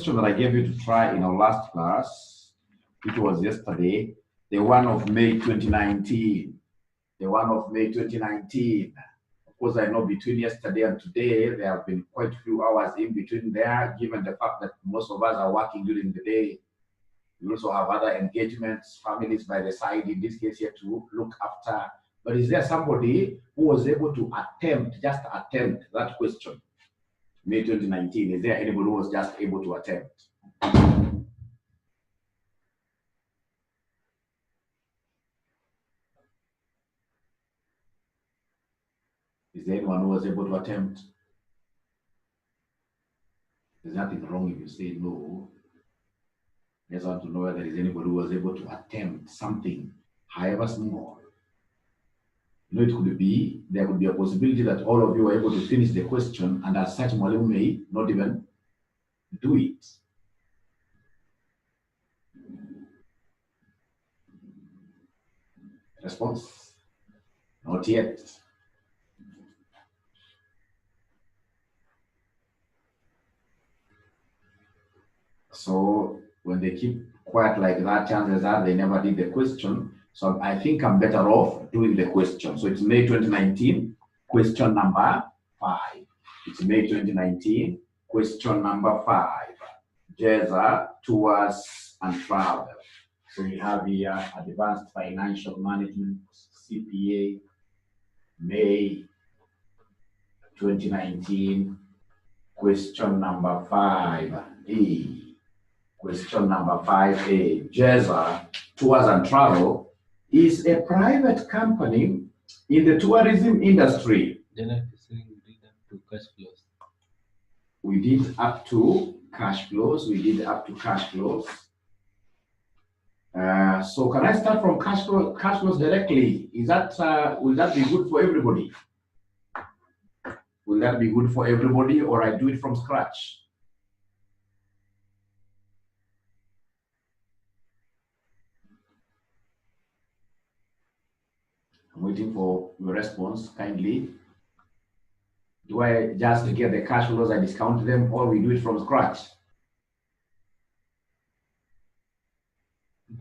question that I gave you to try in our last class, which was yesterday, the one of May 2019. The one of May 2019. Of course, I know between yesterday and today, there have been quite a few hours in between there, given the fact that most of us are working during the day. We also have other engagements, families by the side, in this case here to look after. But is there somebody who was able to just attempt that question? May 2019, is there anybody who was just able to attempt? Is there anyone who was able to attempt? There's nothing wrong if you say no. I just want to know whether there is anybody who was able to attempt something, however small. You know, there could be a possibility that all of you are able to finish the question, and as such, Mwalimu may not even do it. Response? Not yet. So when they keep quiet like that, chances are they never did the question. So I think I'm better off doing the question. So it's May 2019, question number 5. It's May 2019, question number 5. JESA, tours and travel. So we have here Advanced Financial Management, CPA, May 2019, question number 5A. Question number 5A. JESA, Tours and Travel, is a private company in the tourism industry. We did up to cash flows. We did up to cash flows. So can I start from cash flows directly? Is that will that be good for everybody? Will that be good for everybody, or I do it from scratch? I'm waiting for your response, kindly. Do I just get the cash flows, I discount them, or we do it from scratch?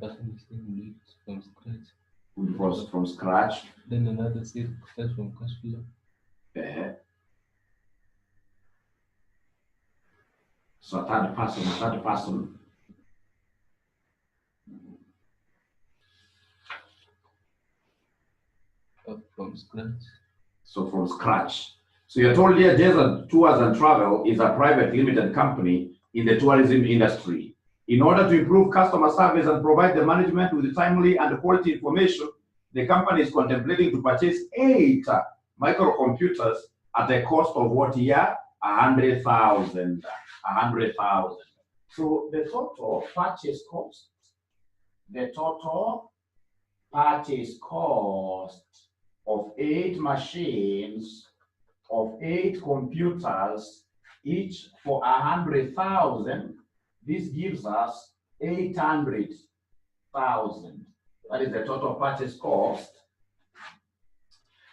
Person is saying from scratch. We from scratch. Then another says start from cash flow. So a third person. From scratch. So from scratch. So you're told here JESA Tours and Travel is a private limited company in the tourism industry. In order to improve customer service and provide the management with timely and quality information, the company is contemplating to purchase 8 microcomputers at a cost of what here? 100,000. 100,000. So the total purchase cost of 8 machines, of 8 computers, each for 100,000. This gives us 800,000. That is the total purchase cost.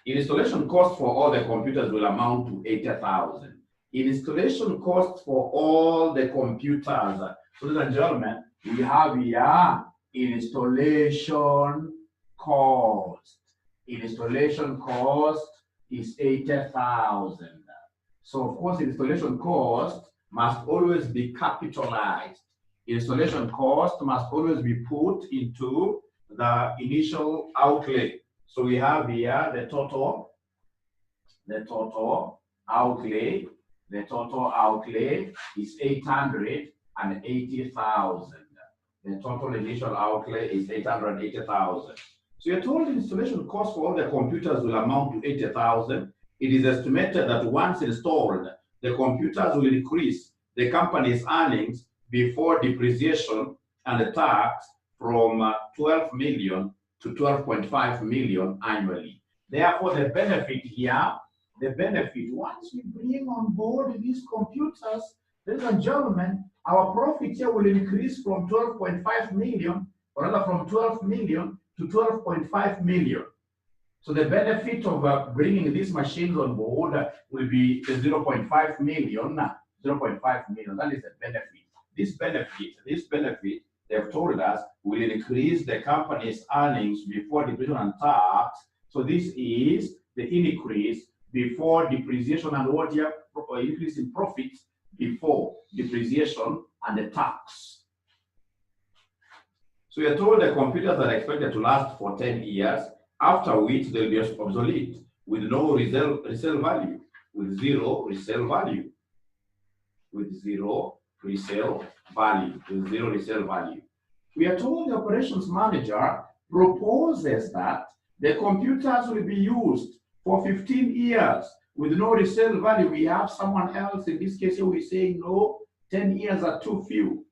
Installation cost for all the computers will amount to 80,000. Installation cost for all the computers. Ladies and gentlemen, we have here installation cost. Installation cost is 80,000. So of course, installation cost must always be capitalized. Installation cost must always be put into the initial outlay. So we have here the total outlay. The total outlay is 880,000. The total initial outlay is 880,000. So you're told the installation cost for all the computers will amount to 80,000. It is estimated that once installed, the computers will increase the company's earnings before depreciation and tax from 12 million to 12.5 million annually. Therefore, the benefit here, once we bring on board these computers, ladies and gentlemen, our profit here will increase from 12.5 million, or rather from 12 million to 12.5 million. So the benefit of bringing these machines on board will be 0.5 million. 0.5 million, that is the benefit. this benefit, they've told us will increase the company's earnings before depreciation and tax. So this is the increase before depreciation and what you have increase in profits before depreciation and the tax. So you're told the computers are expected to last for 10 years, after which they'll be obsolete with no resale value, with zero resale value, with zero resale value, with zero resale value. We are told the operations manager proposes that the computers will be used for 15 years with no resale value. We have someone else, in this case here, we're saying no, 10 years are too few.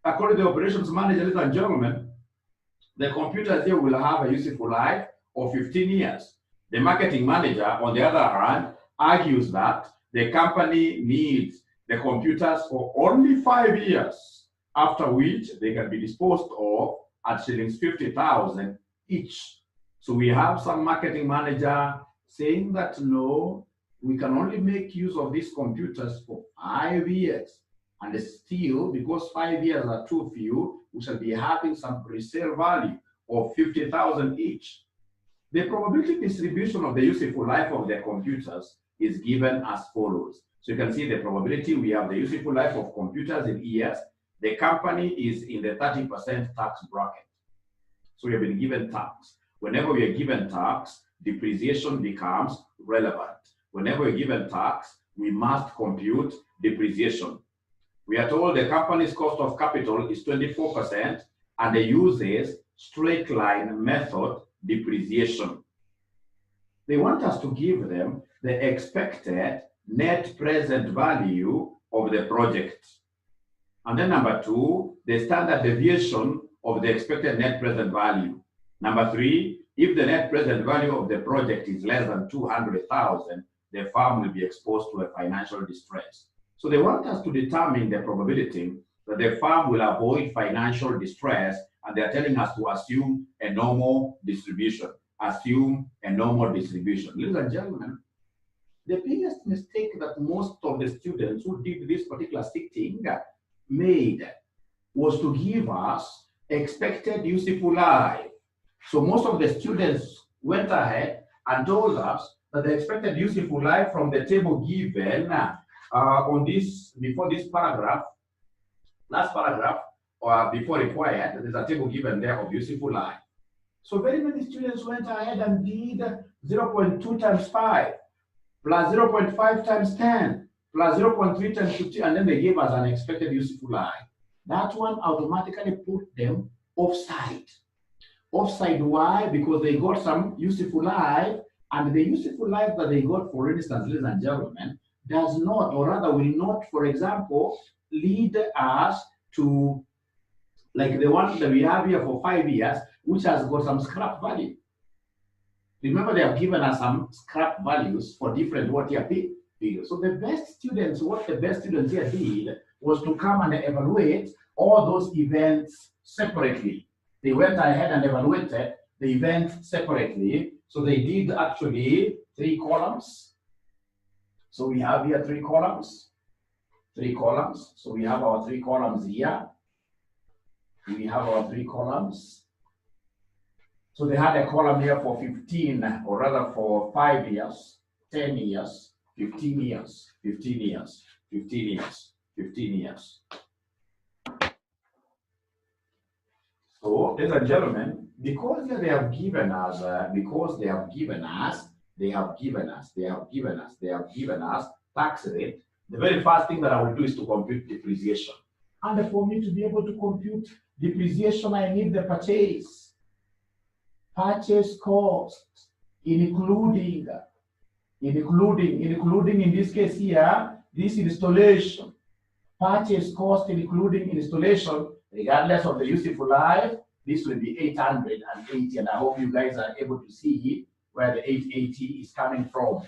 According to the operations manager, ladies and gentlemen, the computers here will have a useful life of 15 years. The marketing manager, on the other hand, argues that the company needs the computers for only 5 years, after which they can be disposed of at shillings 50,000 each. So we have some marketing manager saying that no, we can only make use of these computers for 5 years. And still, because 5 years are too few, we shall be having some resale value of 50,000 each. The probability distribution of the useful life of the computers is given as follows. So you can see the probability, we have the useful life of computers in years. The company is in the 30% tax bracket. So we have been given tax. Whenever we are given tax, depreciation becomes relevant. Whenever we're given tax, we must compute depreciation. We are told the company's cost of capital is 24% and it uses straight line method depreciation. They want us to give them the expected net present value of the project. And then number 2, the standard deviation of the expected net present value. Number 3, if the net present value of the project is less than 200,000, the firm will be exposed to a financial distress. So they want us to determine the probability that the firm will avoid financial distress, and they're telling us to assume a normal distribution. Assume a normal distribution. Ladies and gentlemen, the biggest mistake that most of the students who did this particular sitting made was to give us expected useful life. So most of the students went ahead and told us that the expected useful life from the table given on this, before this paragraph, last paragraph, or before required, there's a table given there of useful life. So very many students went ahead and did 0.2 times 5, plus 0.5 times 10, plus 0.3 times 50, and then they gave us an expected useful life. That one automatically put them offside. Offside, why? Because they got some useful life, and the useful life that they got, for instance, ladies and gentlemen, does not, or rather will not, for example, lead us to, like the one that we have here for 5 years, which has got some scrap value. Remember, they have given us some scrap values for different what year periods. So the best students, what the best students here did was to come and evaluate all those events separately. They went ahead and evaluated the events separately. So they did actually 3 columns. So we have here 3 columns. 3 columns. So we have our 3 columns here. We have our 3 columns. So they had a column here for 15, or rather for 5 years, 10 years, 15 years, 15 years, 15 years, 15 years. So, ladies and gentlemen, because they have given us, tax rate, the very first thing that I will do is to compute depreciation. And for me to be able to compute depreciation, I need the purchase cost, including in this case here, this installation. Purchase cost including installation, regardless of the useful life, this will be 880, and I hope you guys are able to see where the 880 is coming from.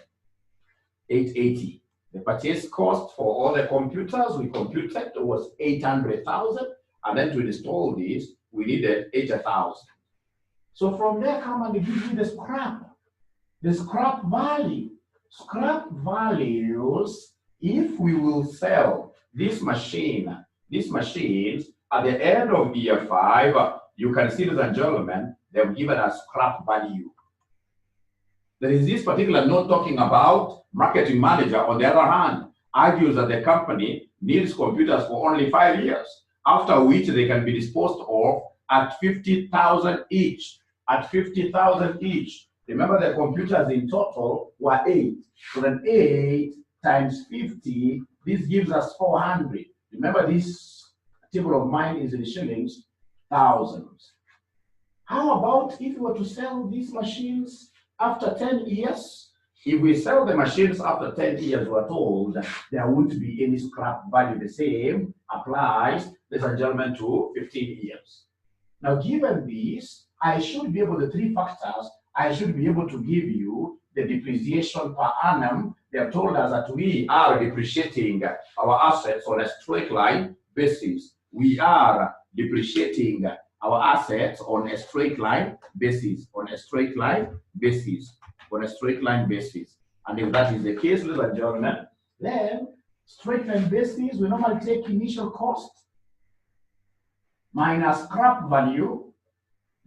880. The purchase cost for all the computers we computed was 800,000, and then to install this, we needed 80,000. So from there, come and give me the scrap value. Scrap values, if we will sell this machine these machines, at the end of year 5, you can see, ladies and gentlemen, they've given us scrap value. There is this particular note talking about marketing manager, on the other hand, argues that the company needs computers for only 5 years, after which they can be disposed of at 50,000 each. At 50,000 each. Remember, the computers in total were 8. So then 8 times 50, this gives us 400. Remember, this table of mine is in shillings, thousands. How about if we were to sell these machines after 10 years? If we sell the machines after 10 years, we're told there won't be any scrap value. The same applies, ladies and gentlemen, to 15 years. Now, given this, I should be able, the 3 factors, I should be able to give you the depreciation per annum. They have told us that we are depreciating our assets on a straight line basis. We are depreciating our assets on a straight line basis, on a straight line basis, on a straight line basis. And if that is the case, ladies and gentlemen, then straight line basis, we normally take initial cost minus scrap value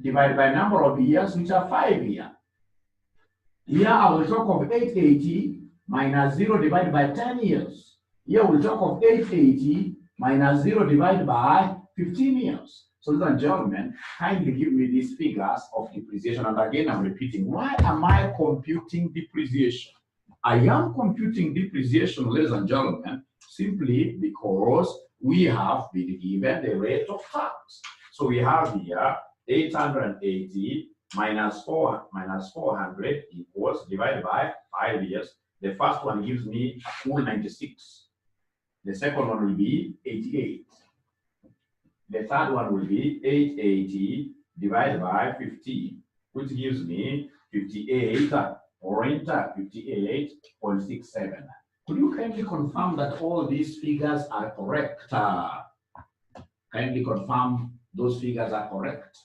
divided by number of years, which are 5 years. Here I will talk of 880 minus 0 divided by 10 years. Here we'll talk of 880 minus 0 divided by 15 years. So, ladies and gentlemen, kindly give me these figures of depreciation. And again, I'm repeating, why am I computing depreciation? I am computing depreciation, ladies and gentlemen, simply because we have been given the rate of tax. So we have here 880 minus 400 equals, divided by 5 years. The first one gives me a full 96. The second one will be 88. The third one will be 880 divided by 15, which gives me 58.67. Could you kindly confirm that all these figures are correct? Kindly confirm those figures are correct.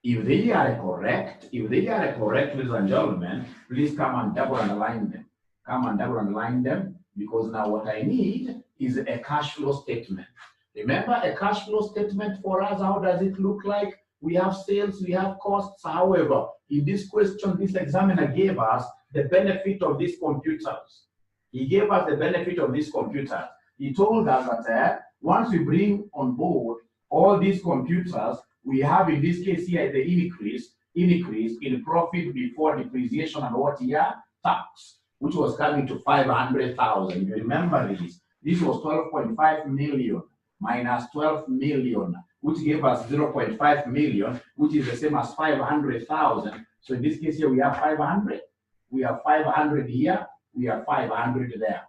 If they are correct, ladies and gentlemen, please come and double underline them. Come and double underline them, because now what I need is a cash flow statement. Remember, a cash flow statement for us, how does it look like? We have sales, we have costs. However, in this question, this examiner gave us the benefit of these computers. He gave us the benefit of these computers. He told us that once we bring on board all these computers, we have in this case here the increase in profit before depreciation and what year? Tax, which was coming to 500,000. You remember this? This was 12.5 million minus 12 million, which gave us 0.5 million, which is the same as 500,000. So in this case here, we have 500. We have 500 here. We have 500 there.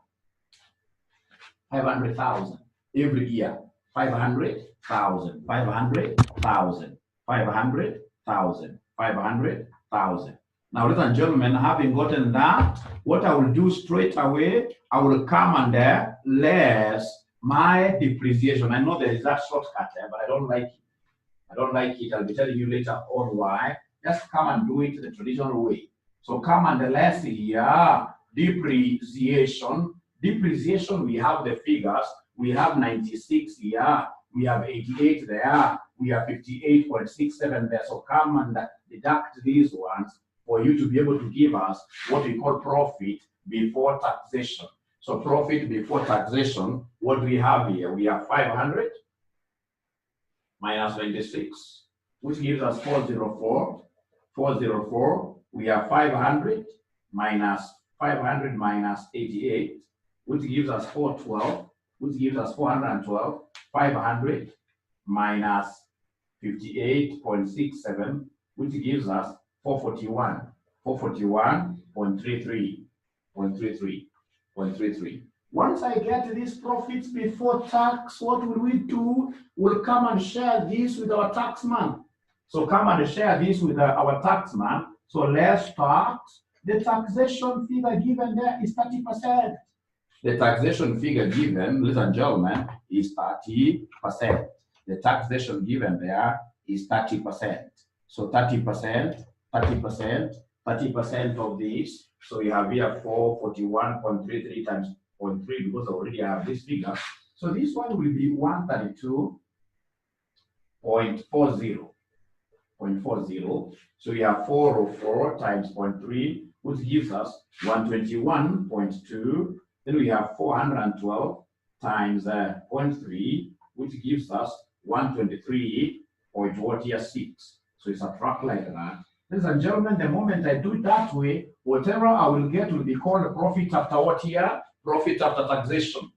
500,000 every year. 500,000, 500,000, 500,000, 500,000. Now, ladies and gentlemen, having gotten that, what I will do straight away, I will come and less my depreciation. I know there is that shortcut there, but I don't like it. I don't like it. I'll be telling you later on why. Just come and do it the traditional way. So come and less here, depreciation. Depreciation, we have the figures. We have 96 here. We have 88 there. We have 58.67 there. So come and deduct these ones for you to be able to give us what we call profit before taxation. So profit before taxation, what do we have here? We have 500 minus 96, which gives us 404. 404. We have 500 minus 88, which gives us 412, which gives us 412. 500 minus 58.67, which gives us 441. 441.33. Once I get these profits before tax, what will we do? We'll come and share this with our taxman. So come and share this with our taxman. So let's start. The taxation figure given there is 30%. The taxation figure given, ladies and gentlemen, is 30%. The taxation given there is 30%. So 30%, 30%, 30% of this. So we have here 441.33 times 0.3 because I already have this figure. So this one will be 132.40. So we have 404 times 0.3, which gives us 121.2. Then we have 412 times 0.3, which gives us 123.6. So it's a track like that. Ladies and gentlemen, the moment I do it that way, whatever I will get will be called profit after what here? Profit after taxation.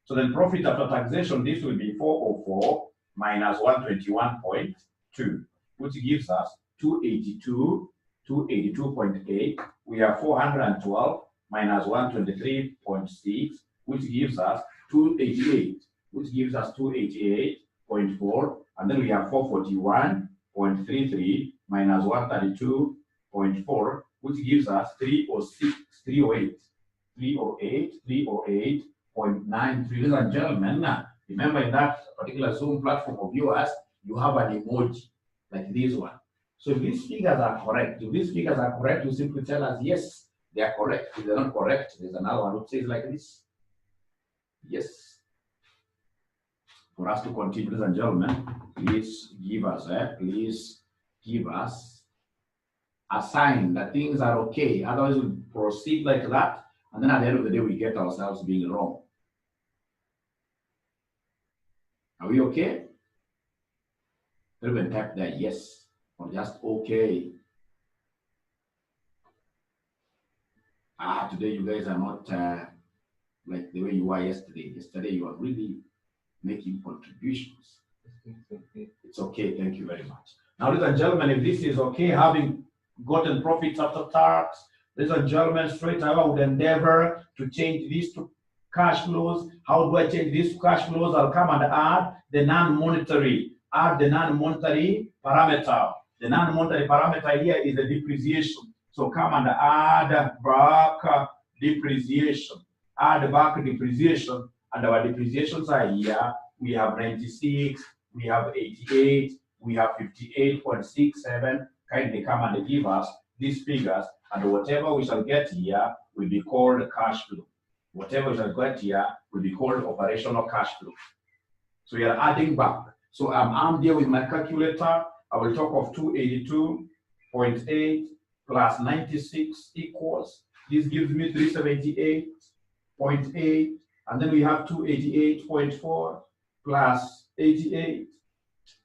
So then profit after taxation, this will be 404 minus 121.2, which gives us 282.8. We have 412 minus 123.6, which gives us 288, which gives us 288.4. And then we have 441.33 minus 132.4, which gives us 308.93. Ladies and gentlemen, remember in that particular Zoom platform of yours, you have an emoji like this one. So if these figures are correct, you simply tell us yes, they are correct. If they're not correct, there's another one which says like this. Yes. For us to continue, ladies and gentlemen, please give us a sign that things are okay. Otherwise, we proceed like that, and then at the end of the day, we get ourselves being wrong. Are we okay? Everyone type there yes, or just okay. Today you guys are not like the way you were yesterday. Yesterday you are really making contributions. It's okay, thank you very much. Now, ladies and gentlemen, if this is okay, having gotten profits after tax, ladies and gentlemen, straight away I would endeavor to change this to cash flows. How do I change this to cash flows? I'll come and add the non-monetary. Add the non-monetary parameter. The non-monetary parameter here is the depreciation. So come and add back depreciation. Add back depreciation, and our depreciations are here. We have 96, we have 88, we have 58.67. Kindly come and give us these figures, and whatever we shall get here will be called cash flow. Whatever we shall get here will be called operational cash flow. So we are adding back. So I'm armed here with my calculator. I will talk of 282.8 plus 96 equals. This gives me 378.8. And then we have 288.4 plus 88,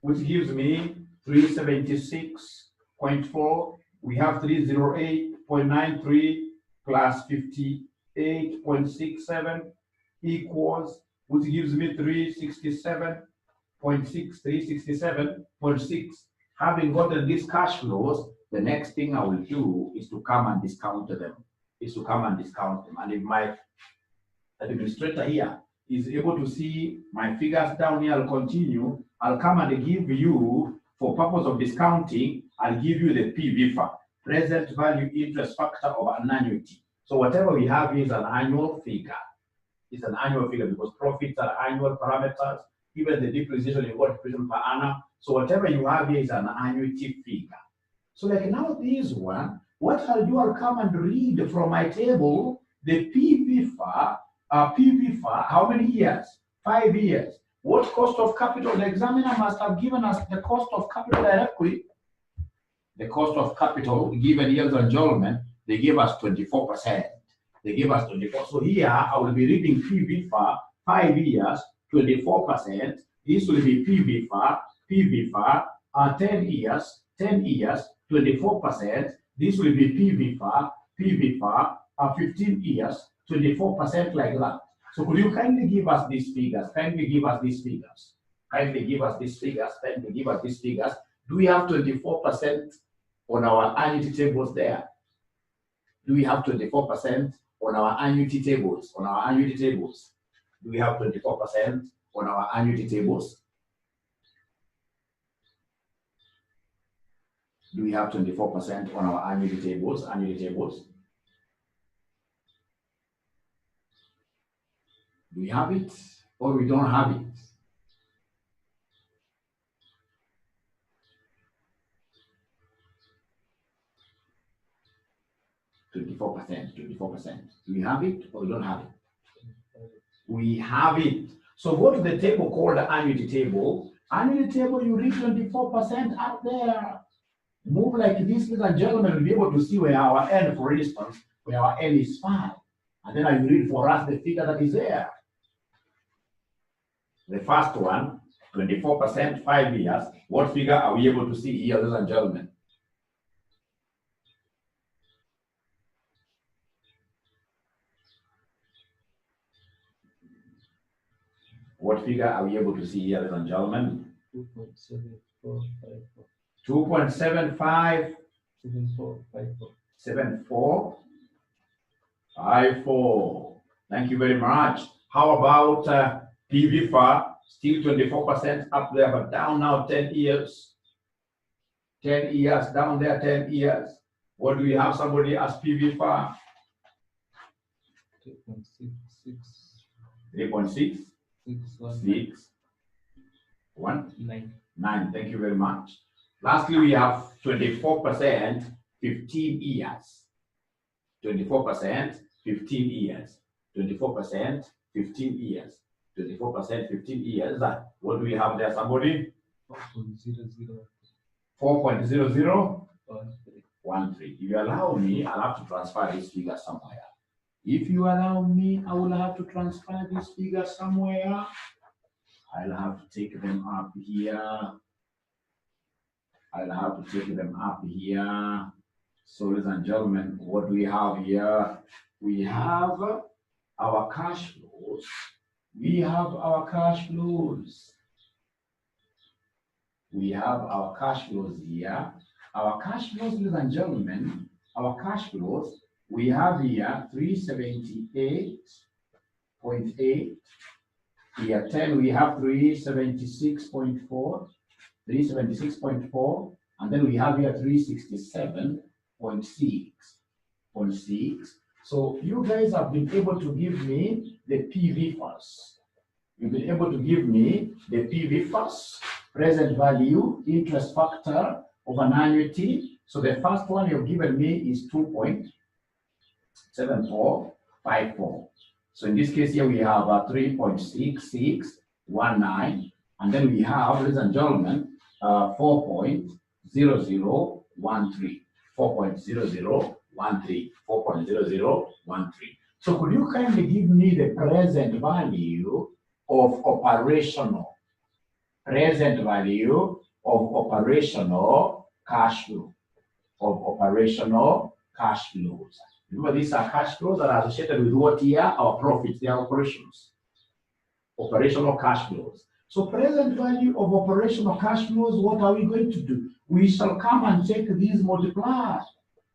which gives me 376.4. We have 308.93 plus 58.67 equals, which gives me 367.6. Having gotten these cash flows, the next thing I will do is to come and discount them. And if my administrator here is able to see my figures down here, I'll continue. I'll come and give you, for purpose of discounting, I'll give you the PVFA, present value interest factor of an annuity. So whatever we have here is an annual figure. It's an annual figure because profits are annual parameters. Even the depreciation, you got depreciation per annum. So whatever you have here is an annuity figure. So like now this one, what I'll do, I'll come and read from my table the PVFA. How many years? 5 years. What cost of capital? The examiner must have given us the cost of capital directly. The cost of capital given here, ladies and gentlemen, they gave us 24%. They gave us 24%. So here I will be reading PVFA 5 years, 24%. This will be PVFA 10 years, 24%. This will be PVFA 15 years, 24% like that. So could you kindly give us these figures? Kindly give us these figures. Do we have 24% on our annuity tables there? Do we have 24% on our annuity tables? Do we have 24% on our annuity tables? Do we have 24% on our annuity tables? Do we have it or we don't have it? 24%, 24%. Do we have it or we don't have it? We have it. So go to the table called the annuity table. Annuity table, you read 24% up there. Move like this, ladies and gentlemen, we'll be able to see where our N, for instance, where our N is 5. And then I will read for us the figure that is there. The first one, 24%, 5 years. What figure are we able to see here, ladies and gentlemen? What figure are we able to see here, ladies and gentlemen? 2.7454. 2.75. 7454. Thank you very much. How about PV FAR? Still 24% up there, but down now 10 years. 10 years, down there 10 years. What do we have? Somebody ask PV FAR? 3.66. 3.6. 6. 1. 9. Thank you very much. Lastly, we have 24%, 15 years. 24%, 15 years. 24%, 15 years. 24%, 15 years. What do we have there, somebody? 4.00. 4.0013. If you allow me, I'll have to transfer this figure somewhere. If you allow me, I will have to transfer this figure somewhere. I'll have to take them up here. I'll have to take them up here. So, ladies and gentlemen, what do we have here? We have our cash flows. We have our cash flows. We have our cash flows here. Our cash flows, ladies and gentlemen, our cash flows, we have here 378.8. Year 10, we have 376.4. 376.4. And then we have here 367.6. So you guys have been able to give me the PV first. You've been able to give me the PV first, present value, interest factor of an annuity. So the first one you've given me is 2.7454. So in this case here we have 3.6619, and then we have, ladies and gentlemen, 4.0013. 4.0013. 4.0013. So could you kindly give me the present value of operational? Present value of operational cash flow. Of operational cash flows. Remember, these are cash flows that are associated with what here? Our profits, their operations. Operational cash flows. So present value of operational cash flows, what are we going to do? We shall come and take these multipliers.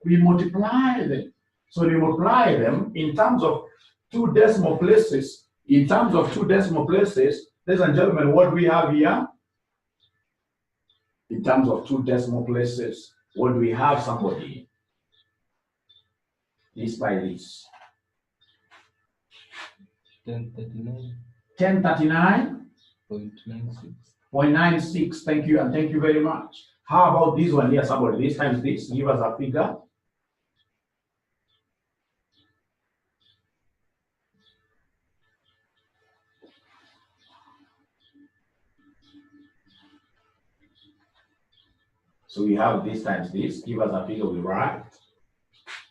We multiply them. So we multiply them in terms of 2 decimal places. In terms of 2 decimal places, ladies and gentlemen, what do we have here? In terms of 2 decimal places, what do we have, somebody? This by this. 1039. 1039.96. 0.96. Thank you, and thank you very much. How about this one here, somebody? This times this. Give us a figure. So we have this times this. Give us a figure we write.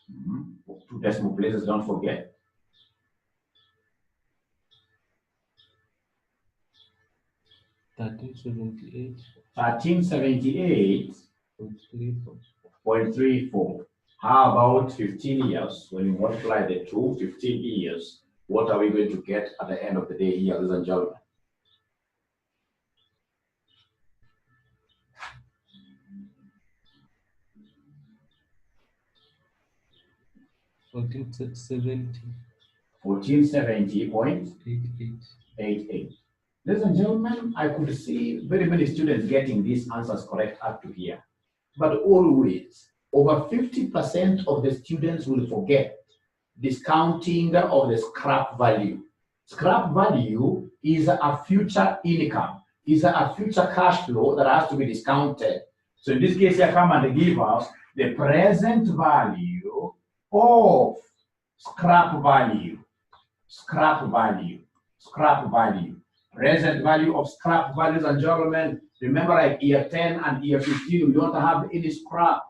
2 decimal places, don't forget. $1378.34. How about 15 years? When we multiply the 2, 15 years, what are we going to get at the end of the day here, ladies and gentlemen? $1470.88. Ladies and gentlemen, I could see very many students getting these answers correct up to here. But always, over 50% of the students will forget discounting of the scrap value. Scrap value is a future income, is a future cash flow that has to be discounted. So in this case, here come and give us the present value of scrap value, scrap value, scrap value. Present value of scrap values and gentlemen. Remember, like year 10 and year 15, we don't have any scrap.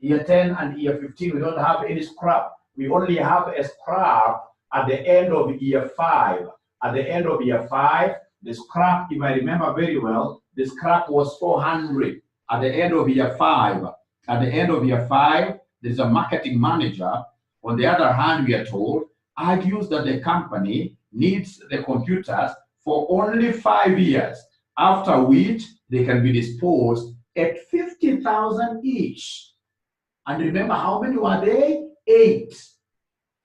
Year 10 and year 15, we don't have any scrap. We only have a scrap at the end of year 5. At the end of year 5, the scrap, if I remember very well, the scrap was 400 at the end of year 5. At the end of year 5, there's a marketing manager. On the other hand, we are told, argues that the company needs the computers for only 5 years, after which they can be disposed at 50,000 each. And remember, how many were they? 8.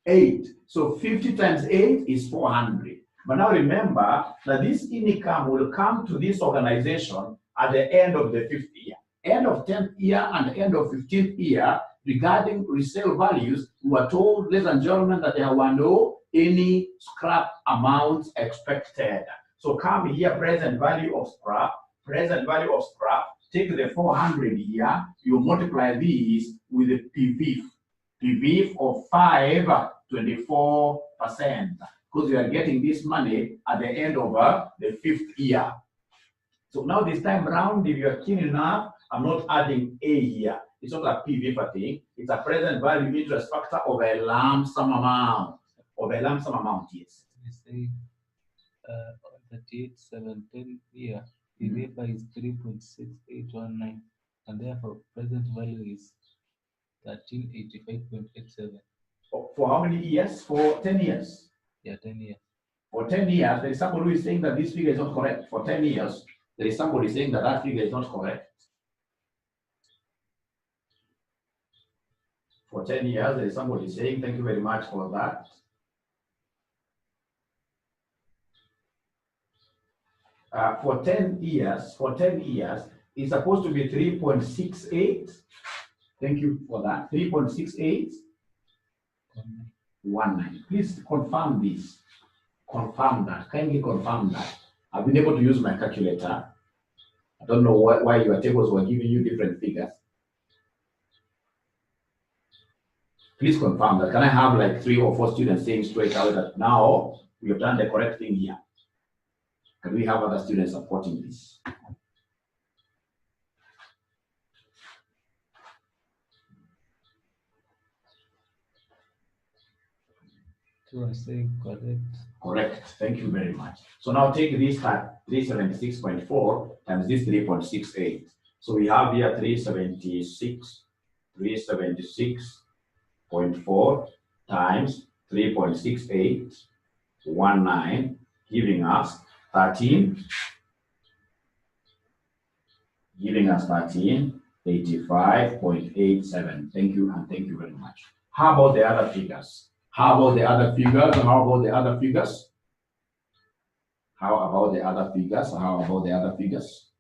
8. So 50 times 8 is 400. But now remember that this income will come to this organization at the end of the 5th year. End of 10th year and end of 15th year, regarding resale values, we were told, ladies and gentlemen, that there were no any scrap amounts expected. So come here, present value of scrap, present value of scrap, take the 400 here, you multiply these with the PV of 5, 24%, because you are getting this money at the end of the 5th year. So now this time around, if you are keen enough, I'm not adding A here. It's not a PV thing. It's a present value interest factor of a lump sum amount. Of a lump sum amount, yes. We say 38, 17 year, PV is 3.6819, and therefore present value is 1385.87. For how many years? For 10 years. Yeah, 10 years. For 10 years, there is somebody who is saying that this figure is not correct. For 10 years, there is somebody saying that that figure is not correct. For 10 years, there is somebody saying, thank you very much for that. For 10 years, it's supposed to be 3.68. Thank you for that. 3.68. 19. Please confirm this. Confirm that. Kindly confirm that. I've been able to use my calculator. I don't know why your tables were giving you different figures. Please confirm that. Can I have like 3 or 4 students saying straight out that now we have done the correct thing here? Can we have other students supporting this? So I say correct. Correct. Thank you very much. So now take this at 376.4 times this 3.68. So we have here 376.4 times 3.6819, giving us 1385.87. Thank you, and thank you very much. How about the other figures? How about the other figures? How about the other figures? How about the other figures? How about the other figures?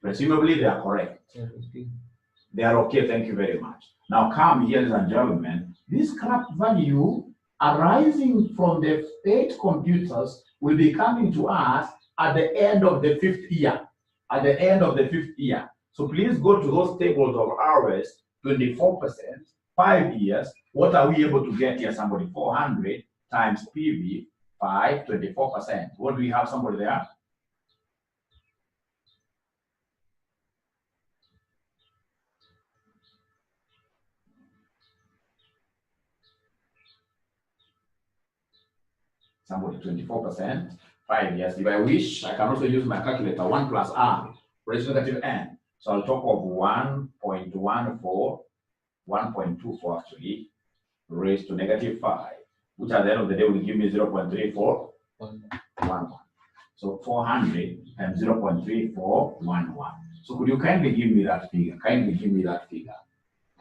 Presumably they are correct. Yeah, okay. They are okay, thank you very much. Now come here, ladies and gentlemen. This scrap value arising from the 8 computers will be coming to us at the end of the 5th year. At the end of the 5th year. So please go to those tables of ours, 24%, 5 years. What are we able to get here? Somebody 400 times PV, 5, 24%. What do we have? Somebody there? Somebody 24%, 5 years. If I wish, I can also use my calculator. 1 plus R, raised to negative n. So I'll talk of 1.14, 1.24 actually, raised to negative 5, which at the end of the day will give me 0.3411. So 400 times 0.3411. So could you kindly give me that figure? Kindly give me that figure.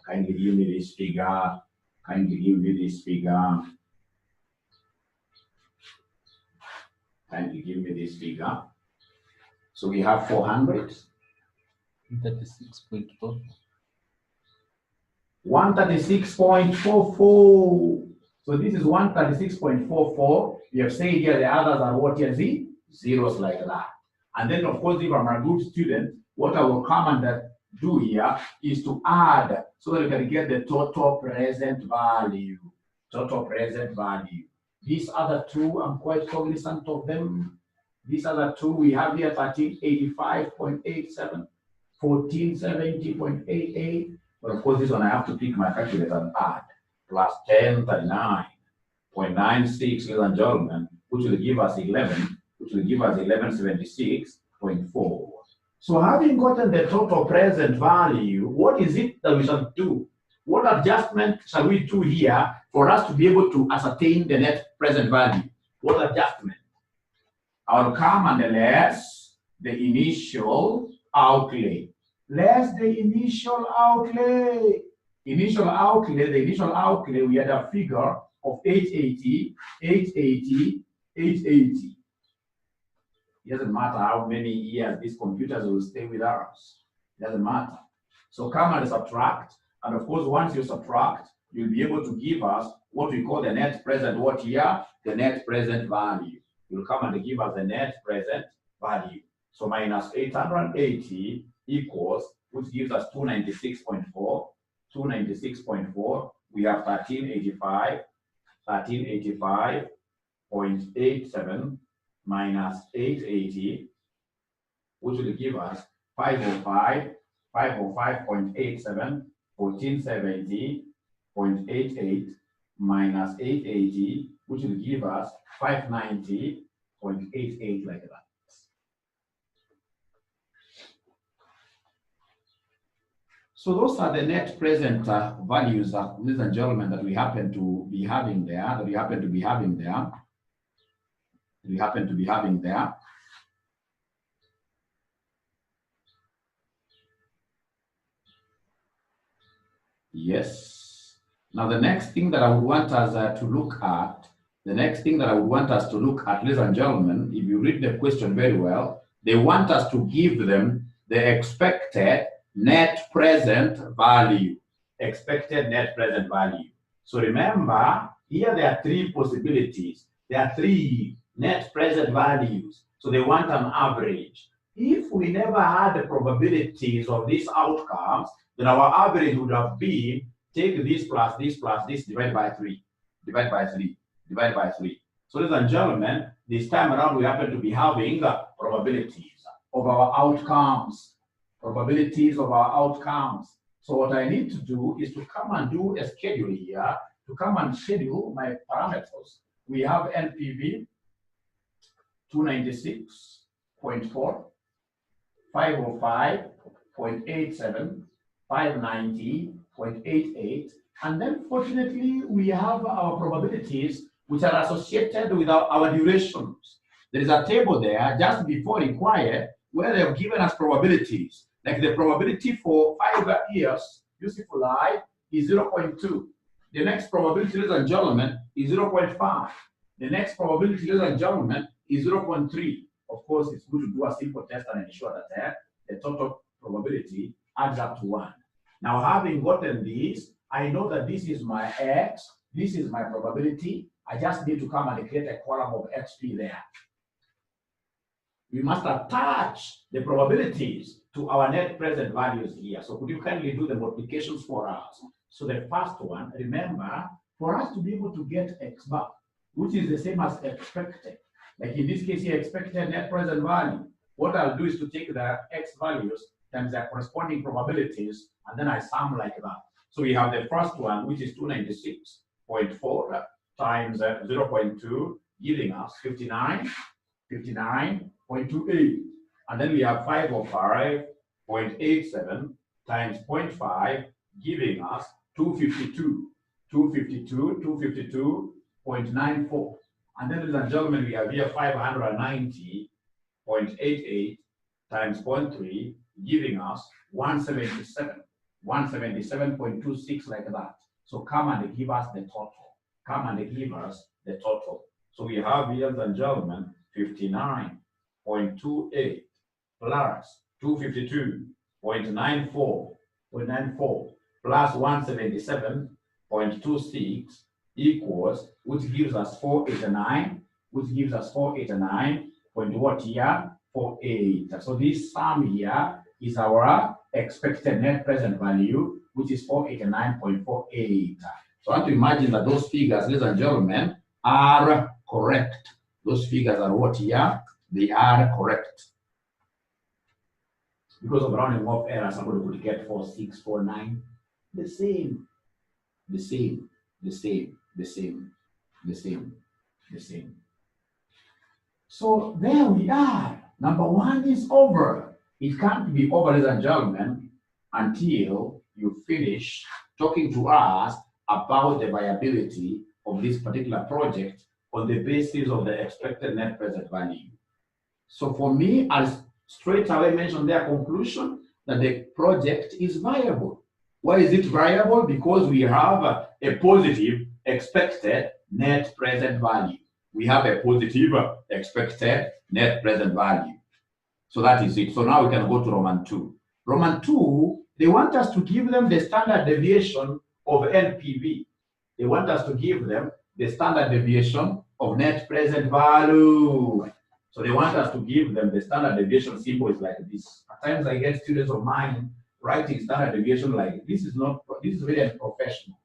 Kindly give me this figure. Kindly give me this figure. Kindly give me this figure. So we have 400. 36.4. 136.44. So this is 136.44. We have said here the others are what here? See? Zeros like that. And then, of course, if I'm a good student, what I will come and do here is to add so that we can get the total present value. Total present value. These other two, I'm quite cognizant of them. These other two, we have here 1385.87, 1470.88. But of course, this one I have to pick my calculator and add. Plus 1039.96, ladies and gentlemen, which will give us 1176.4. So having gotten the total present value, what is it that we shall do? What adjustment shall we do here for us to be able to ascertain the net present value? What adjustment? I'll come and less the initial outlay. Less the initial outlay. The initial outlay, we had a figure of 880, 880, 880. It doesn't matter how many years these computers will stay with us. It doesn't matter. So come and subtract. And of course, once you subtract, you'll be able to give us what we call the net present, what here? The net present value. You'll come and give us the net present value. So minus 880 equals, which gives us 296.4. 296.4. We have 1385.87 minus 880, which will give us 505.87, 1470.88 minus 880, which will give us 590.88, like that. So those are the net present values, ladies and gentlemen, that we happen to be having there, Yes. Now the next thing that I would want us to look at, ladies and gentlemen, if you read the question very well, they want us to give them the expected net present value. Expected net present value. So remember, here there are three possibilities. There are three net present values. So they want an average. If we never had the probabilities of these outcomes, then our average would have been take this plus this plus this divided by 3. Divide by 3. Divide by 3. So ladies and gentlemen, this time around we happen to be having probabilities of our outcomes. Probabilities of our outcomes. So what I need to do is to come and do a schedule here, to come and schedule my parameters. We have NPV 296.4, 505.87, 590.88, and then fortunately we have our probabilities which are associated with our durations. There is a table there just before required where they have given us probabilities. Like the probability for 5 years, useful life, is 0.2. The next probability, ladies and gentlemen, is 0.5. The next probability, ladies and gentlemen, is 0.3. Of course, it's good to do a simple test and ensure that the total probability adds up to 1. Now, having gotten this, I know that this is my x, this is my probability. I just need to come and create a column of xp there. We must attach the probabilities to our net present values here. So could you kindly do the multiplications for us? So the first one, remember, for us to be able to get x bar, which is the same as expected, like in this case here, expected net present value, what I'll do is to take the x values times their corresponding probabilities, and then I sum like that. So we have the first one, which is 296.4 times 0.2, giving us 59.28. And then we have 505.87 times 0.5, giving us 252.94. And then, ladies and gentlemen, we have here 590.88 times 0.3, giving us 177.26, like that. So come and give us the total. So we have here, ladies and gentlemen, 59.28 plus 252.94 plus 177.26 equals, which gives us 489, point what here? 48. So this sum here is our expected net present value which is 489.48. So I want to imagine that those figures, ladies and gentlemen, are correct. Those figures are what here? They are correct. Because of rounding off error, somebody could get 4649. The same, the same, the same, the same, the same, the same. So there we are. Number one is over. It can't be over, ladies and gentlemen, until you finish talking to us about the viability of this particular project on the basis of the expected net present value. So for me, I'll straight away mention their conclusion that the project is viable. Why is it viable? Because we have a positive expected net present value. We have a positive expected net present value. So that is it. So now we can go to Roman 2. Roman 2, they want us to give them the standard deviation of NPV. They want us to give them the standard deviation of net present value. So they want us to give them the standard deviation symbol is like this. At times I get students of mine writing standard deviation like this is very unprofessional.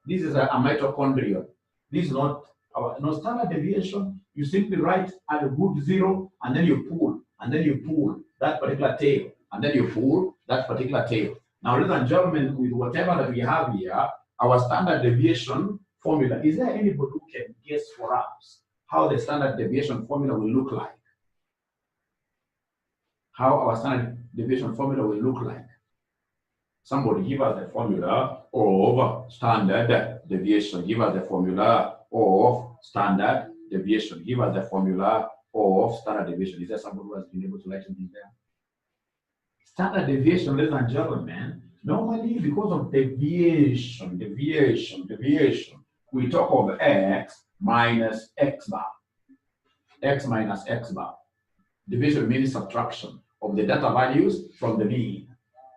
This is a mitochondrial. This is not our standard deviation. You simply write at a good zero and then you pull that particular tail and then you pull that particular tail. Now, ladies and gentlemen, with whatever that we have here, our standard deviation formula, is there anybody who can guess for us how the standard deviation formula will look like? How our standard deviation formula will look like? Somebody give us the formula of standard deviation. Give us the formula of standard deviation. Give us the formula of standard deviation. Is there somebody who has been able to write something there? Standard deviation, ladies and gentlemen, normally because of deviation, we talk of x minus x bar. X minus x bar. Division means subtraction of the data values from the mean.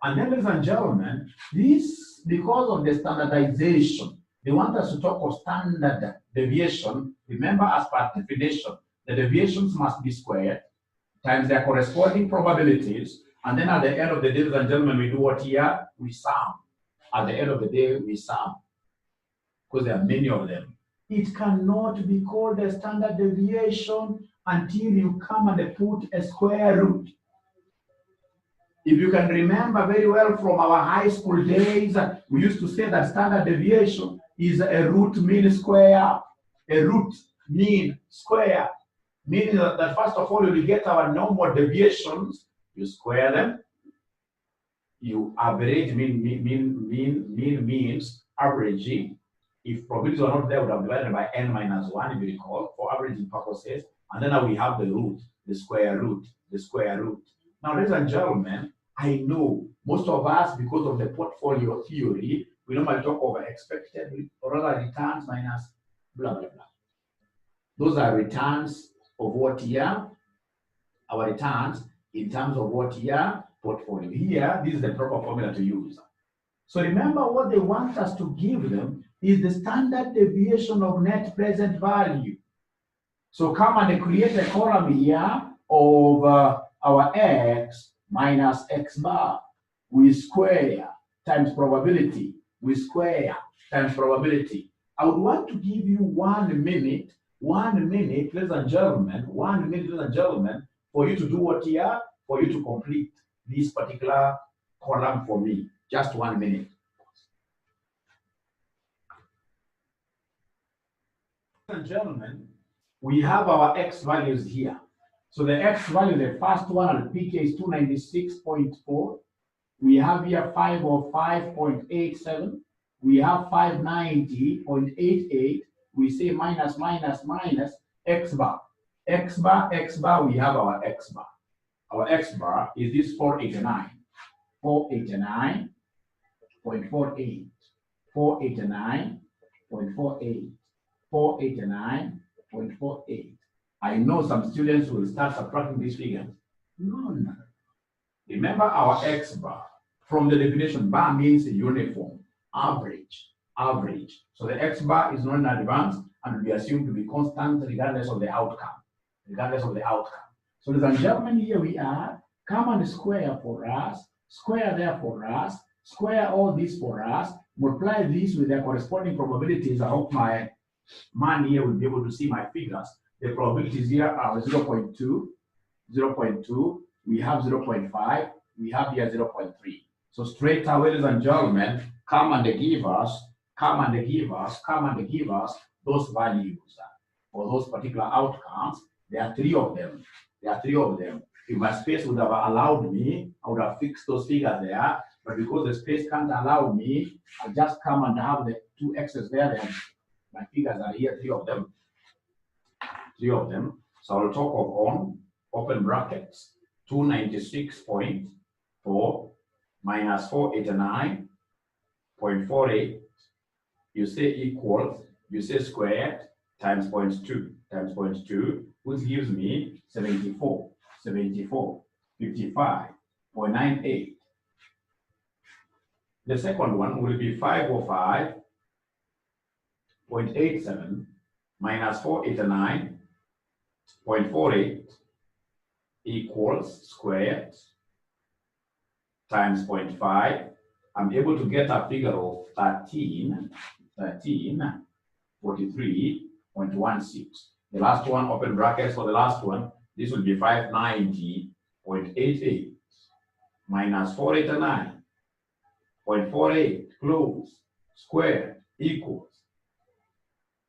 And then, ladies and gentlemen, this, because of the standardization, they want us to talk of standard deviation. Remember, as per definition, the deviations must be squared times their corresponding probabilities. And then at the end of the day, ladies and gentlemen, we do what here? We sum. At the end of the day, we sum. Because there are many of them. It cannot be called a standard deviation until you come and put a square root. If you can remember very well from our high school days, we used to say that standard deviation is a root mean square. A root mean square. Meaning that first of all, you get our normal deviations, you square them, you average, means averaging. If probabilities are not there, we would have divided by n minus 1, if you recall, for averaging purposes. And then now we have the root, the square root, the square root. Now, ladies and gentlemen, I know most of us, because of the portfolio theory, we normally talk over expected or rather returns minus blah, blah, blah. Those are returns of what year? Our returns in terms of what year? Portfolio. Here, this is the proper formula to use. So remember, what they want us to give them is the standard deviation of net present value. So come and create a column here of our x minus x bar. We square times probability. We square times probability. I would want to give you 1 minute, ladies and gentlemen, 1 minute, ladies and gentlemen, for you to do what here? For you to complete this particular column for me. Just 1 minute. Ladies and gentlemen, we have our x values here. So the x value, the first one I'll pick here is 296.4. We have here 505.87. We have 590.88. We say minus, x bar. X bar, we have our x bar. Our x bar is this 489. 489.48. 489.48. 489.48. I know some students will start subtracting these figures. No. Remember our x bar. From the definition, bar means uniform, average. So the x bar is not in advance and will be assumed to be constant regardless of the outcome. So ladies and gentlemen, here we are. Come and square for us. Square there for us. square all this for us, multiply this with their corresponding probabilities. I hope my man here will be able to see my figures. The probabilities here are 0.2, 0.2, we have 0.5, we have here 0.3. So straight away, ladies and gentlemen, come and give us those values for those particular outcomes. There are three of them. If my space would have allowed me, I would have fixed those figures there. But because the space can't allow me, I'll just come and have the two x's there. Then my figures are here, three of them. So I'll talk of on open brackets 296.4 minus 489.48. You say equals, you say squared times 0.2, which gives me 55.98. The second one will be 505.87 minus 489.48 equals squared times 0.5. I'm able to get a figure of 1343.16. The last one, open brackets for the last one, this will be 590.88 minus 489.48 close squared equals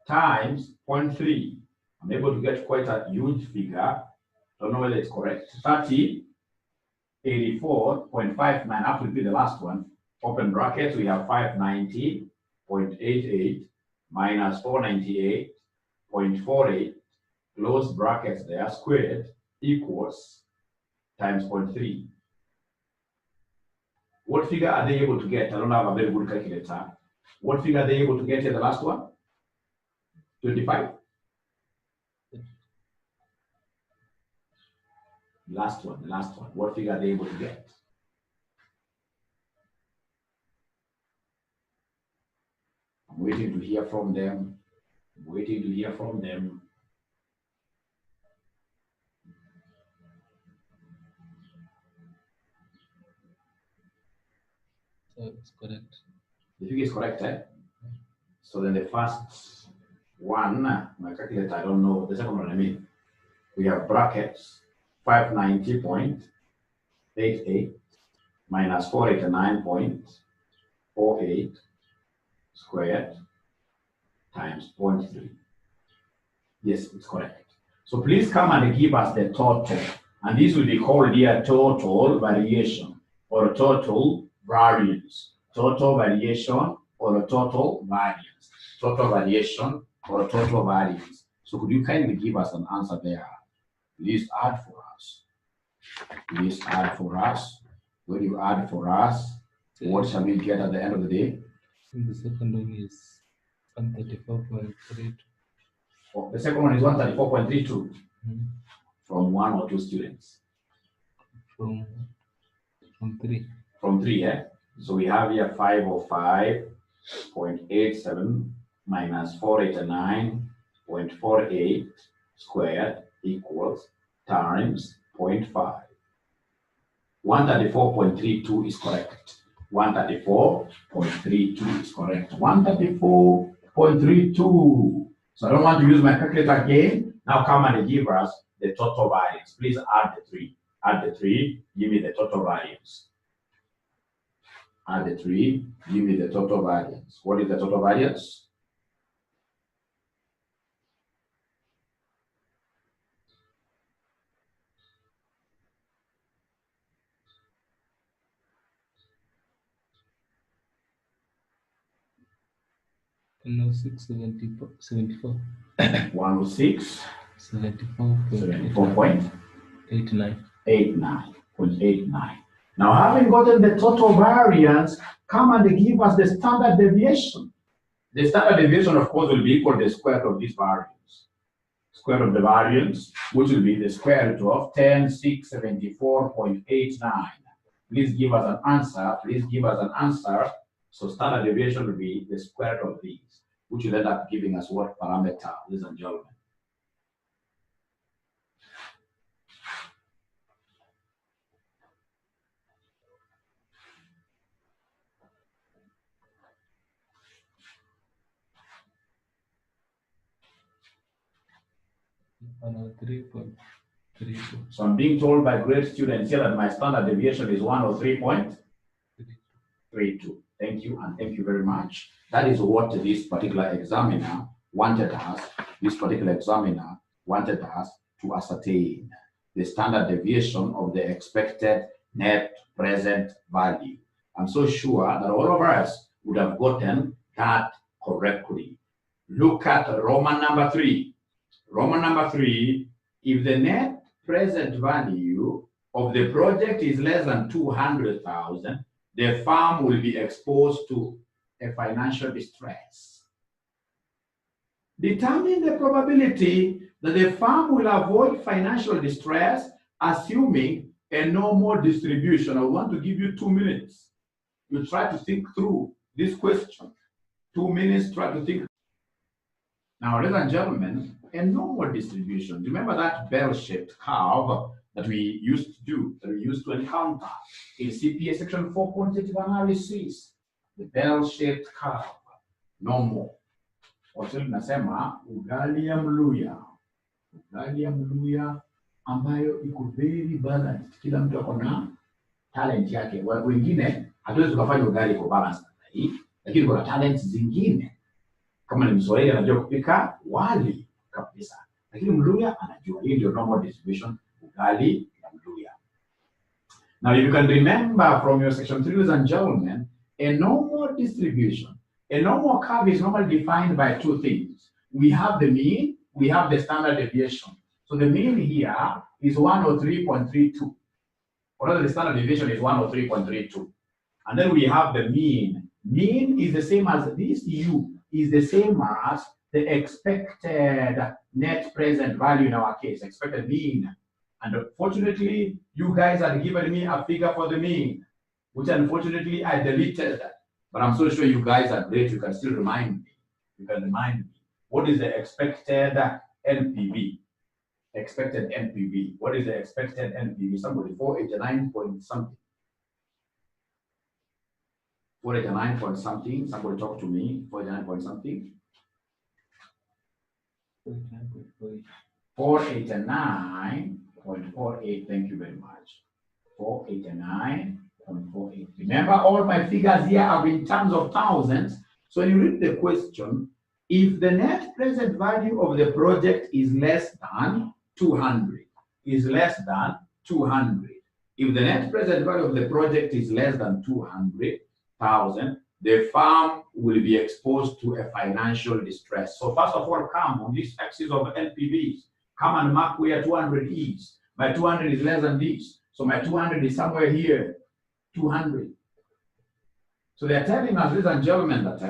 times 0.3. I'm able to get quite a huge figure. Don't know whether it's correct. 3084.59. That will be the last one. Open brackets, we have 590.88 minus 498.48, close brackets there, squared, equals times 0.3. What figure are they able to get? I don't have a very good calculator. What figure are they able to get in the last one? 25? The last one. What figure are they able to get? I'm waiting to hear from them. So it's correct. The figure is correct, eh? So then the first one, my calculator, I don't know. The second one, I mean, we have brackets 590.88 minus 489.48 squared times 0.3. Yes, it's correct. So please come and give us the total. And this will be called here total variation or total variance. Total variation or total variance. Total variation or total variance. So could you kindly give us an answer there? Please add for us. When you add for us, what shall we get at the end of the day? The second one is 134.32. Oh, the second one is 134.32 from one or two students. From 3. From 3, yeah? So we have here 505.87 minus 489.48 squared equals times 0.5. 134.32 is correct. 134.32 is correct. 134.32. So I don't want to use my calculator again. Now come and give us the total variance. Please add the 3. Add the 3, give me the total variance. Add the 3, give me the total variance. What is the total variance? No, 674. 106. 74.89. 89.89. Now, having gotten the total variance, come and give us the standard deviation. The standard deviation, of course, will be equal to the square root of this variance. Square root of the variance, which will be the square root of 10,674.89. Please give us an answer. So standard deviation will be the square root of these, which will end up giving us what parameter, ladies and gentlemen? 103.32. So I'm being told by great students here that my standard deviation is 103.32. Thank you, and thank you very much. That is what this particular examiner wanted us, to ascertain the standard deviation of the expected net present value. I'm so sure that all of us would have gotten that correctly. Look at Roman number 3. Roman number 3, if the net present value of the project is less than 200,000, the firm will be exposed to a financial distress. Determine the probability that the firm will avoid financial distress, assuming a normal distribution. I want to give you 2 minutes. You try to think through this question. 2 minutes, try to think. Now, ladies and gentlemen, a normal distribution. Remember that bell-shaped curve that we used to do, that we used to encounter in CPA section 4 quantitative analysis. The bell-shaped curve, normal. Waswahili tunasema ugali ya mluya ambayo iko very balanced. Kila mtu ako na talent yake. Wengine hatuwezi kufanya ugali kwa balance hii, lakini kuna talents zingine. Kama ni Mswahili anajua kupika wali kabisa, lakini Mluya anajua. Hii ndio normal distribution, ugali ya Mluya. Now you can remember from your section 3, ladies and gentlemen, a normal distribution, a normal curve is normally defined by 2 things. We have the mean, we have the standard deviation. So the mean here is 103.32. Or the standard deviation is 103.32. And then we have the mean. Mean is the same as this U. Is the same as the expected net present value in our case, expected mean. And unfortunately, you guys had given me a figure for the mean, which unfortunately I deleted. But I'm so sure you guys are great. You can still remind me. You can remind me. What is the expected NPV? Expected NPV. What is the expected NPV? Somebody, 489 point something. 489 point something. Somebody talk to me. 489 point something. 489.48. Thank you very much. 489.48. Remember, all my figures here are in terms of thousands. So when you read the question, if the net present value of the project is less than 200, if the net present value of the project is less than 200,000, the firm will be exposed to a financial distress. So first of all, come on this axis of NPVs, come and mark where 200 is. My 200 is less than this. So my 200 is somewhere here, 200. So they're telling us, ladies and gentlemen, that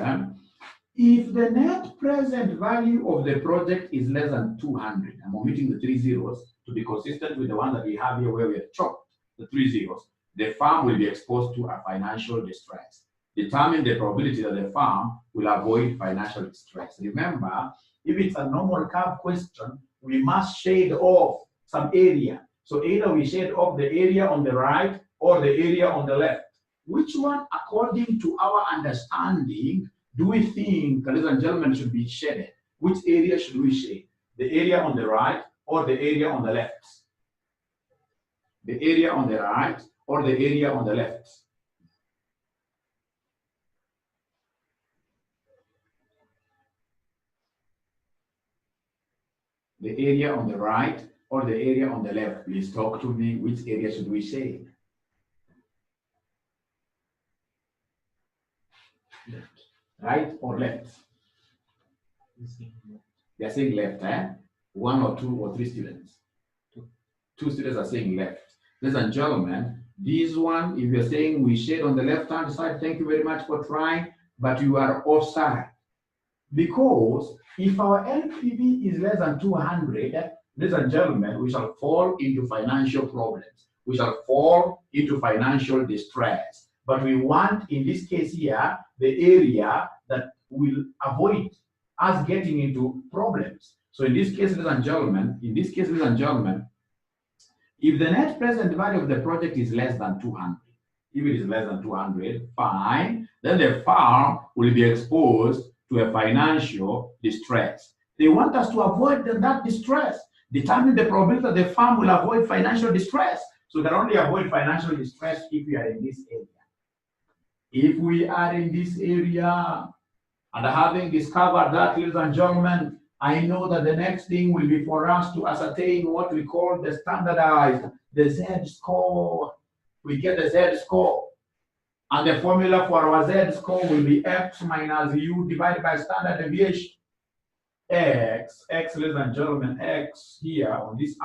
if the net present value of the project is less than 200, I'm omitting the 3 zeros to be consistent with the one that we have here where we have chopped the 3 zeros, the firm will be exposed to a financial distress. Determine the probability that the firm will avoid financial distress. Remember, if it's a normal curve question, we must shade off some area. So either we shade off the area on the right or the area on the left. Which one, according to our understanding, do we think, ladies and gentlemen, should be shaded? Which area should we shade? The area on the right or the area on the left? The area on the right or the area on the left? The area on the right or the area on the left? Please talk to me. Which area should we shade? Left. Right or left? They are saying left, eh? 1 or 2 or 3 students? 2 students are saying left. Ladies and gentlemen, this one, if you're saying we shade on the left-hand side, thank you very much for trying, but you are offside. Because if our LPV is less than 200, ladies and gentlemen, we shall fall into financial problems. We shall fall into financial distress. But we want, in this case here, the area that will avoid us getting into problems. So in this case, ladies and gentlemen, if the net present value of the project is less than 200, if it is less than 200, fine, then the firm will be exposed to a financial distress. They want us to avoid that distress. Determine the probability that the farm will avoid financial distress. So we can only avoid financial distress if we are in this area. If we are in this area, and having discovered that, ladies and gentlemen, I know that the next thing will be for us to ascertain what we call the standardized, the Z-score. We get the Z-score. And the formula for our Z-score will be X minus U divided by standard deviation. X, ladies and gentlemen, X here on this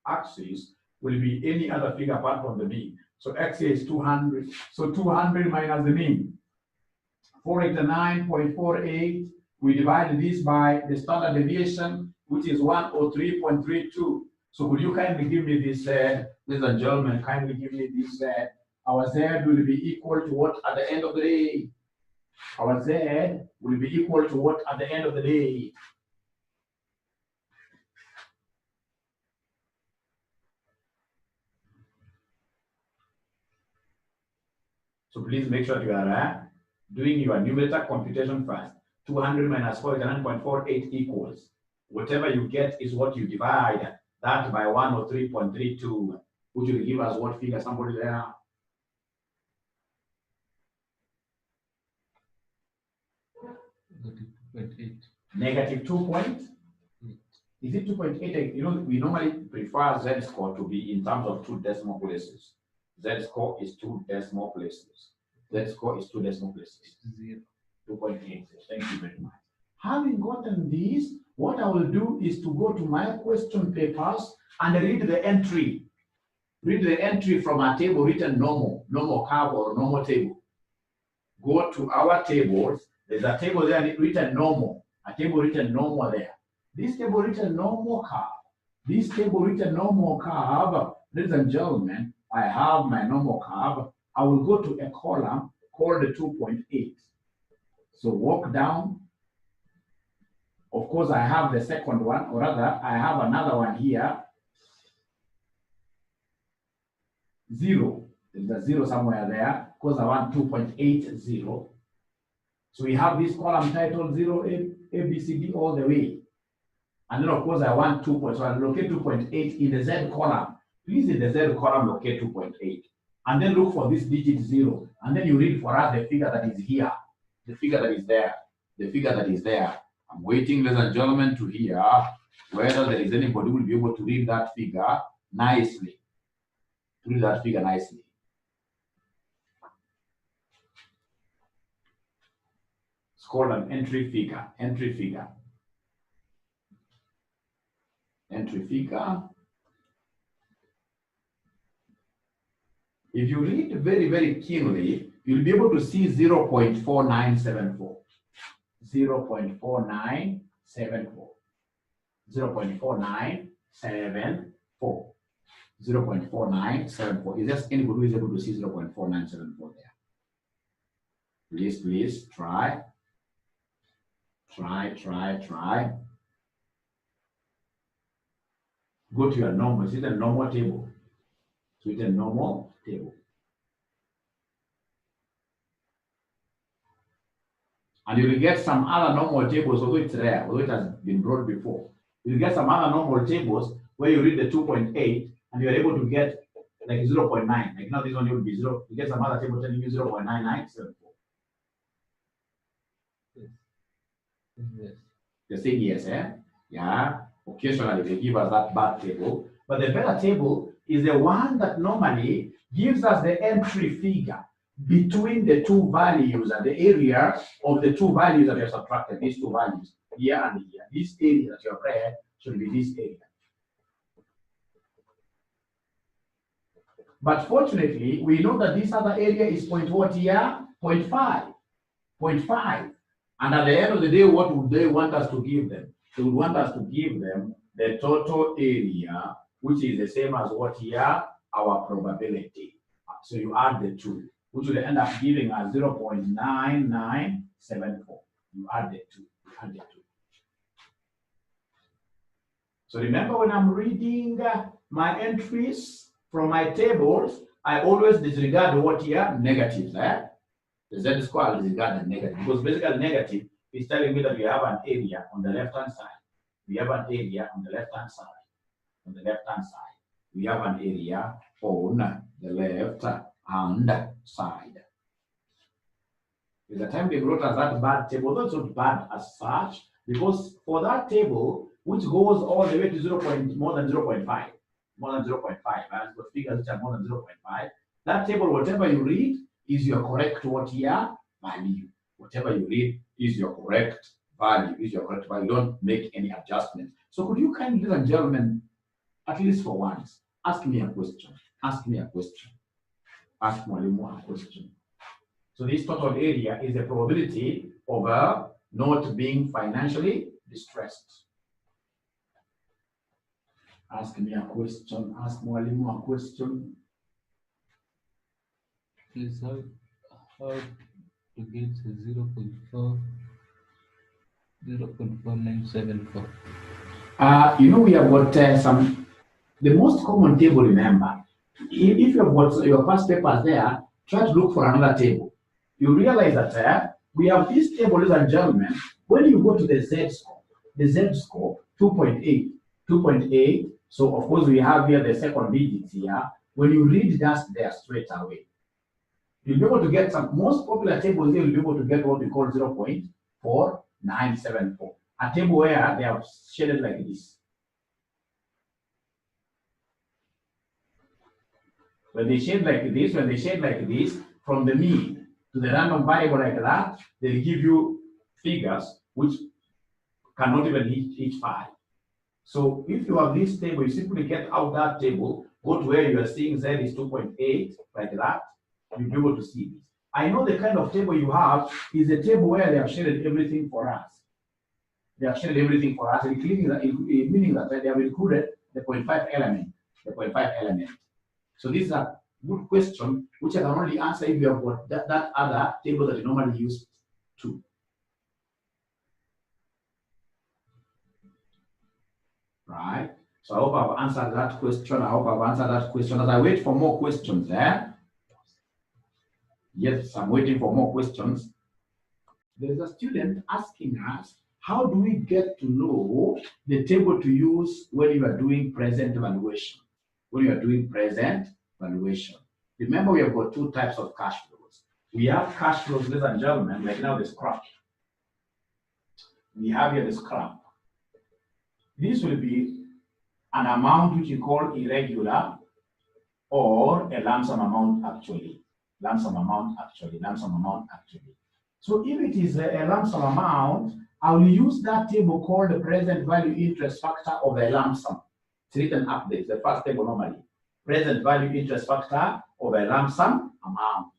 axis will be any other figure apart from the mean. So X here is 200. So 200 minus the mean. 489.48. We divide this by the standard deviation, which is 103.32. So could you kindly give me this, ladies and gentlemen, kindly give me this, our Z will be equal to what at the end of the day? Our Z will be equal to what at the end of the day? So please make sure you are doing your numerator computation first. 200 minus 49.48 equals. Whatever you get is what you divide that by 103.32, which will give us what figure? Somebody there? Negative 2. Is it 2.8? You know, we normally prefer Z-score to be in terms of 2 decimal places. Z-score is 2 decimal places. Z-score is 2 decimal places. 2.8. Thank you very much. Having gotten this, what I will do is to go to my question papers and read the entry. Read the entry from a table written normal curve or normal table. Go to our tables. There's a table there written normal. A table written normal there. This table written normal curve. This table written normal curve, ladies and gentlemen, I have my normal curve. I will go to a column called 2.8. So walk down. Of course, I have the second one, or rather, I have another one here. 0. There's a 0 somewhere there, because I want 2.80. So we have this column titled 0, A, B, C, D all the way. And then, of course, I want 2. So I locate 2.8 in the Z column. Please, in the Z column, locate 2.8. And then look for this digit 0. And then you read for us the figure that is here, the figure that is there, the figure that is there. I'm waiting, ladies and gentlemen, to hear whether there is anybody who will be able to read that figure nicely. To read that figure nicely. It's called an entry figure. Entry figure. Entry figure. If you read very, very keenly, you'll be able to see 0.4974. 0.4974. 0.4974. 0.4974. Is there anybody who is able to see 0.4974 there? Please try. Try. Go to your normal. Is it a normal table? So it's a normal table. And you will get some other normal tables, although it's rare, although it has been brought before. You'll get some other normal tables where you read the 2.8 and you're able to get like 0.9. Like now this one will be 0. You get some other table telling you 0.9974. Yes. They say yes, Yeah. Occasionally they give us that bad table. But the better table is the one that normally gives us the entry figure between the two values and the area of the two values that you have subtracted, these two values, here and here. This area that you have read should be this area. But fortunately, we know that this other area is what here? 0.5. 0.5. And at the end of the day, what would they want us to give them? They would want us to give them the total area, which is the same as what here? Our probability. So you add the two, which will end up giving us 0.9974. You add the two. So remember, when I'm reading my entries from my tables, I always disregard what here? Negatives. The Z-score, I disregard the negative. Because basically negative is telling me that we have an area on the left-hand side. we have an area on the left-hand side. On the left-hand side, we have an area on the left-hand side. By the time they wrote as that bad table, although it's not bad as such, because for that table, which goes all the way to more than 0.5, as for figures which are more than 0.5, that table, whatever you read, is your correct value. Whatever you read is your correct value, Don't make any adjustment. So could you kindly, ladies and gentlemen, at least for once, ask me a question. Ask Mwalimu a question. So this total area is the probability of not being financially distressed. Ask me a question. Ask Mwalimu a question. Please, how to get 0.4974? We have got the most common table, remember. If you have got your past papers there, try to look for another table. You realize that we have this table, ladies and gentlemen. When you go to the Z score, 2.8. So of course we have here the second digit here. When you read that there straight away, you'll be able to get some most popular tables here. You'll be able to get what we call 0.4974. A table where they have shaded like this. When they shade like this, from the mean to the random variable like that, they'll give you figures which cannot even hit 5. So if you have this table, you simply get out that table, go to where you are seeing Z is 2.8, like that, you'll be able to see this. I know the kind of table you have is a table where they have shaded everything for us. Meaning that they have included the 0.5 element. So this is a good question, which I can only answer if you have got that other table that you normally use too. Right? So I hope I've answered that question. As I wait for more questions there. Yes, I'm waiting for more questions. There's a student asking us, how do we get to know the table to use when you are doing present valuation? Remember, we have got two types of cash flows. We have cash flows, ladies and gentlemen, like now the scrap. We have here the scrap. This will be an amount which you call irregular or a lump sum amount actually. So if it is a lump sum amount, I will use that table called the present value interest factor of a lump sum. It's written up there. It's the first table normally. Present value interest factor of a lump sum amount.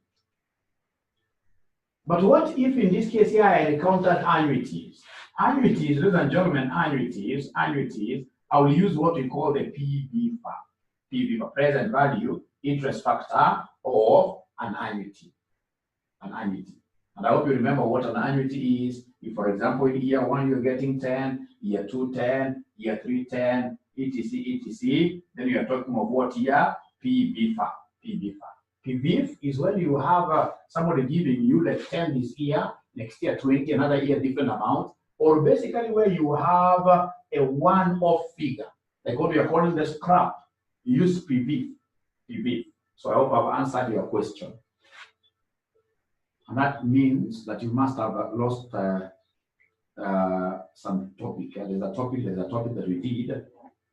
But what if in this case here I encountered annuities? Ladies and gentlemen, annuities, I will use what we call the PV for present value interest factor of an annuity. And I hope you remember what an annuity is. If, for example, in year 1 you're getting 10, year 2 10, year 3 10, etc. Then you are talking of what year? PV. PV is when you have somebody giving you like 10 this year, next year 20, another year different amount, or basically where you have a one-off figure, like what we are calling the scrap. You use PV. So I hope I've answered your question. And that means that you must have lost some topic. There's a topic that we did,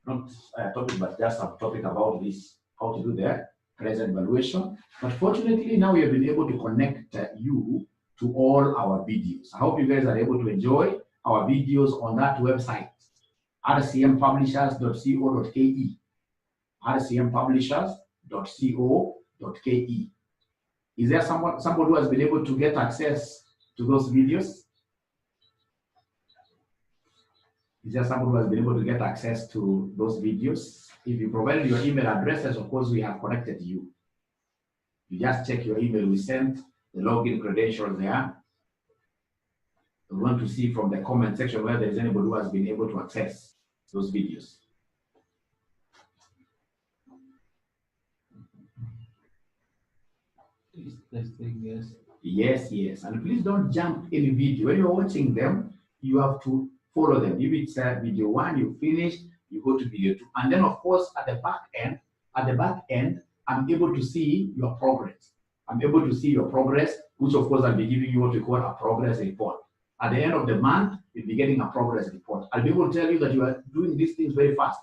not a topic, but just a topic about this, how to do the present valuation. But fortunately, now we have been able to connect you to all our videos. I hope you guys are able to enjoy our videos on that website, rcmpublishers.co.ke. rcmpublishers.co.ke. Is there somebody who has been able to get access to those videos? If you provided your email addresses, of course, we have connected you. You just check your email. We sent the login credentials there. We want to see from the comment section whether there is anybody who has been able to access those videos. Yes. And please don't jump any video. When you're watching them, you have to follow them. If it's video 1, you finish, you go to video 2. And then of course at the back end, I'm able to see your progress. I'm able to see your progress, which of course I'll be giving you what we call a progress report. At the end of the month, you'll be getting a progress report. I'll be able to tell you that you are doing these things very fast,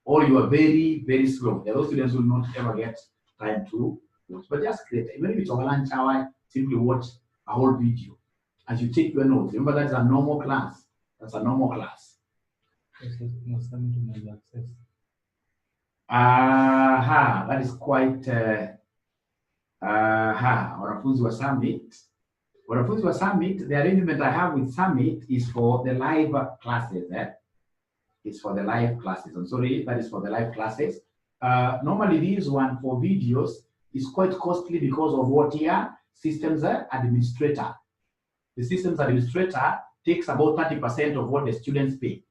or you are very, very slow. Those students will not ever get time to watch. But just create, even if it's a lunch hour, simply watch a whole video as you take your notes. Remember, that's a normal class. That's a normal class. That is quite wanafunzi wa Summit. Wanafunzi wa Summit, the arrangement I have with Summit is for the live classes. It's for the live classes. I'm sorry, that is for the live classes. Normally this one for videos is quite costly because of what here? Systems administrator. The systems administrator takes about 30% of what the students pay.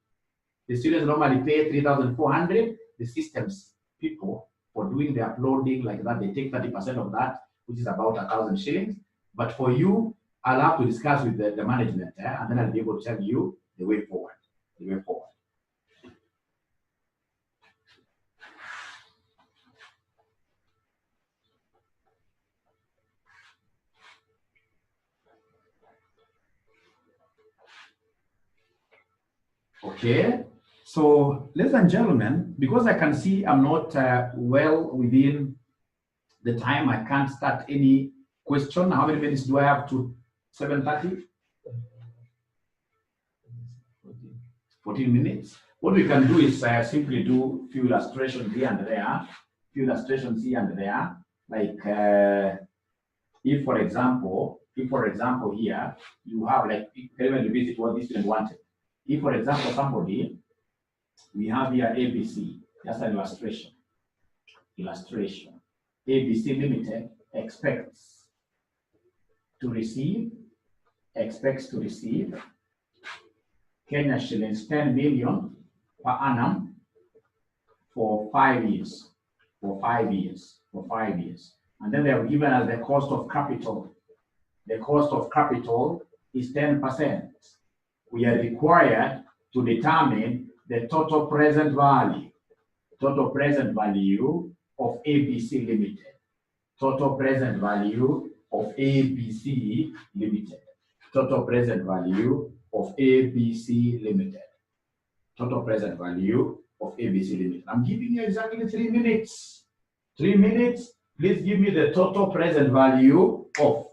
The students normally pay 3,400. The systems people for doing the uploading like that, they take 30% of that, which is about 1,000 shillings. But for you, I'll have to discuss with the management, and then I'll be able to tell you the way forward. The way forward. Okay, so ladies and gentlemen, because I can see I'm not well within the time, I can't start any question. How many minutes do I have to 7:30? 14 minutes. What we can do is simply do few illustrations here and there, like if for example here you have like, even visit what this student wanted. If, for example, somebody, we have here ABC, just an illustration. ABC Limited expects to receive Kenya shillings 10 million per annum for 5 years. And then they have given us the cost of capital. The cost of capital is 10%. We are required to determine the total present value of ABC Limited. Total present value of ABC Limited. Total present value of ABC Limited. Total present value of ABC Limited. I'm giving you exactly 3 minutes. 3 minutes. Please give me the total present value of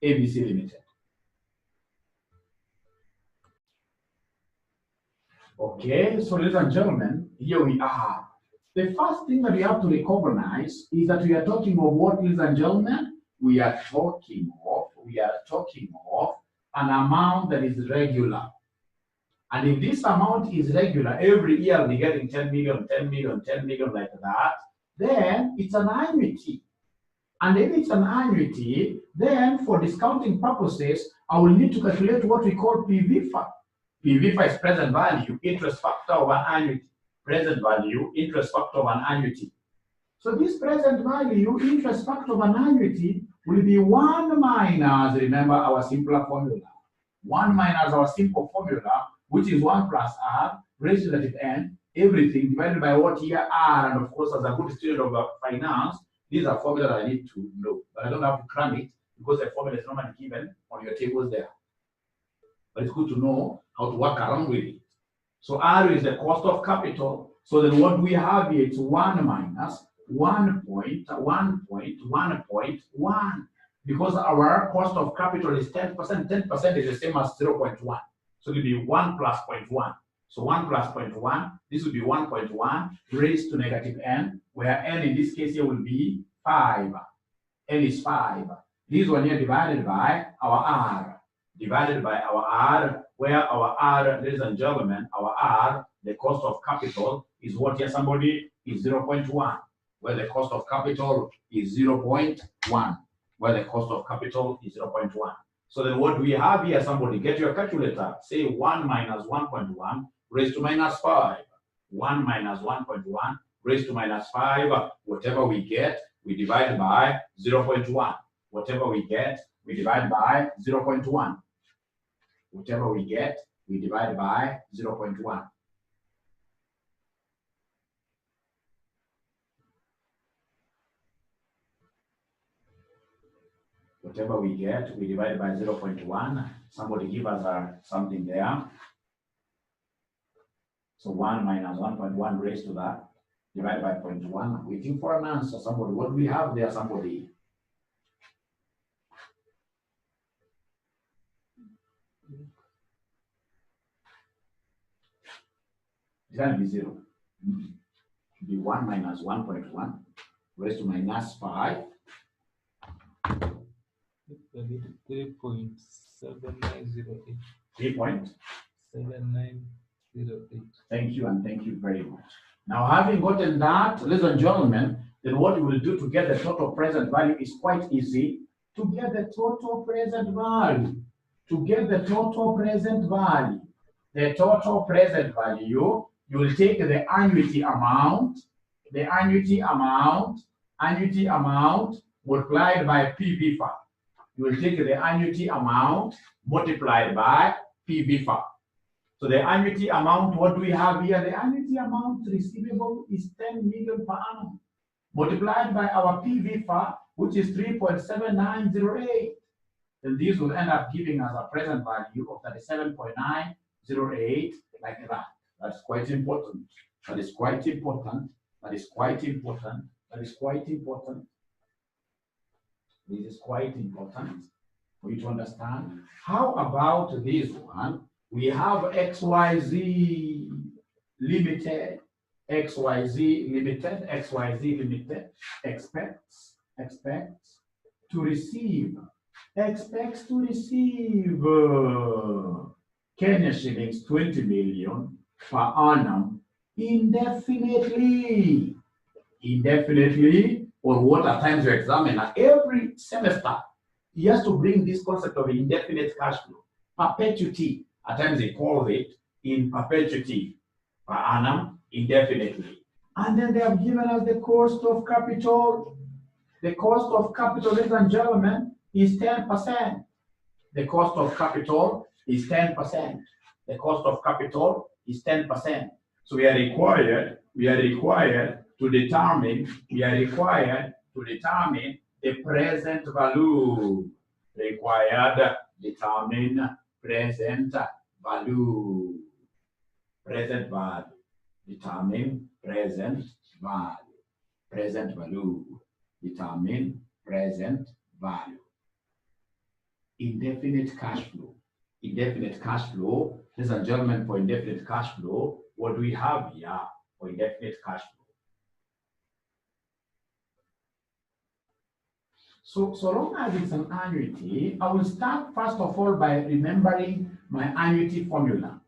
ABC Limited. Okay, so ladies and gentlemen, here we are. The first thing that we have to recognize is that we are talking of what, ladies and gentlemen? We are talking of an amount that is regular. And if this amount is regular, every year we're getting 10 million like that, then it's an annuity. And if it's an annuity, then for discounting purposes, I will need to calculate what we call PVFA. PVFA is present value, interest factor of an annuity. Present value, interest factor of an annuity. So this present value, interest factor of an annuity will be 1 minus, remember our simpler formula. 1 minus our simple formula, which is 1 plus R, raised to the negative n, everything divided by what here R, and of course as a good student of finance, these are formulas I need to know. But I don't have to cram it because the formula is normally given on your tables there. But it's good to know how to work around with it. So R is the cost of capital. So then what we have here is 1 minus 1.1. Because our cost of capital is 10%, 10% is the same as 0.1. So it will be 1 plus 0.1. So 1 plus 0.1, this will be 1.1 raised to negative n, where n in this case here will be 5. N is 5. This one here divided by our R. Where our R, ladies and gentlemen, our R, the cost of capital is what here, somebody, is 0.1. Where the cost of capital is 0.1. So then what we have here, somebody, get your calculator, say 1 minus 1.1 raised to minus 5. 1 minus 1.1 raised to minus 5. Whatever we get, we divide by 0.1. Whatever we get, we divide by 0.1. Whatever we get, we divide by 0.1. Whatever we get, we divide by 0.1. Somebody give us something there. So 1 minus 1.1 raised to that, divided by 0.1. Waiting for an answer. Somebody, what do we have there? Somebody. It can be 0. It should be 1 minus 1.1 raised to minus 5. 3.7908. 3.7908. 8. Thank you, and thank you very much. Now, having gotten that, ladies and gentlemen, then what we will do to get the total present value is quite easy. To get the total present value, the total present value, you will take the annuity amount multiplied by PV factor. You will take the annuity amount multiplied by PV factor. So the annuity amount, what do we have here? The annuity amount receivable is 10 million per annum, multiplied by our PV factor, which is 3.7908. Then this will end up giving us a present value of 37.908, like that. That's quite important. That is quite important. That is quite important. That is quite important. This is quite important for you to understand. How about this one? We have XYZ limited. XYZ limited expects to receive Kenya shillings 20 million per annum indefinitely, or what at times you examine every semester. He has to bring this concept of indefinite cash flow, perpetuity. At times they call it in perpetuity per annum indefinitely. And then they have given us the cost of capital. The cost of capital, ladies and gentlemen, is 10%. The cost of capital is 10%. The cost of capital is 10%. So we are required to determine the present value. Determine present value. Determine present value. Determine present value. Indefinite cash flow. Ladies and gentlemen, for indefinite cash flow, what do we have here for indefinite cash flow? So long as it's an annuity, I will start first of all by remembering my annuity formula.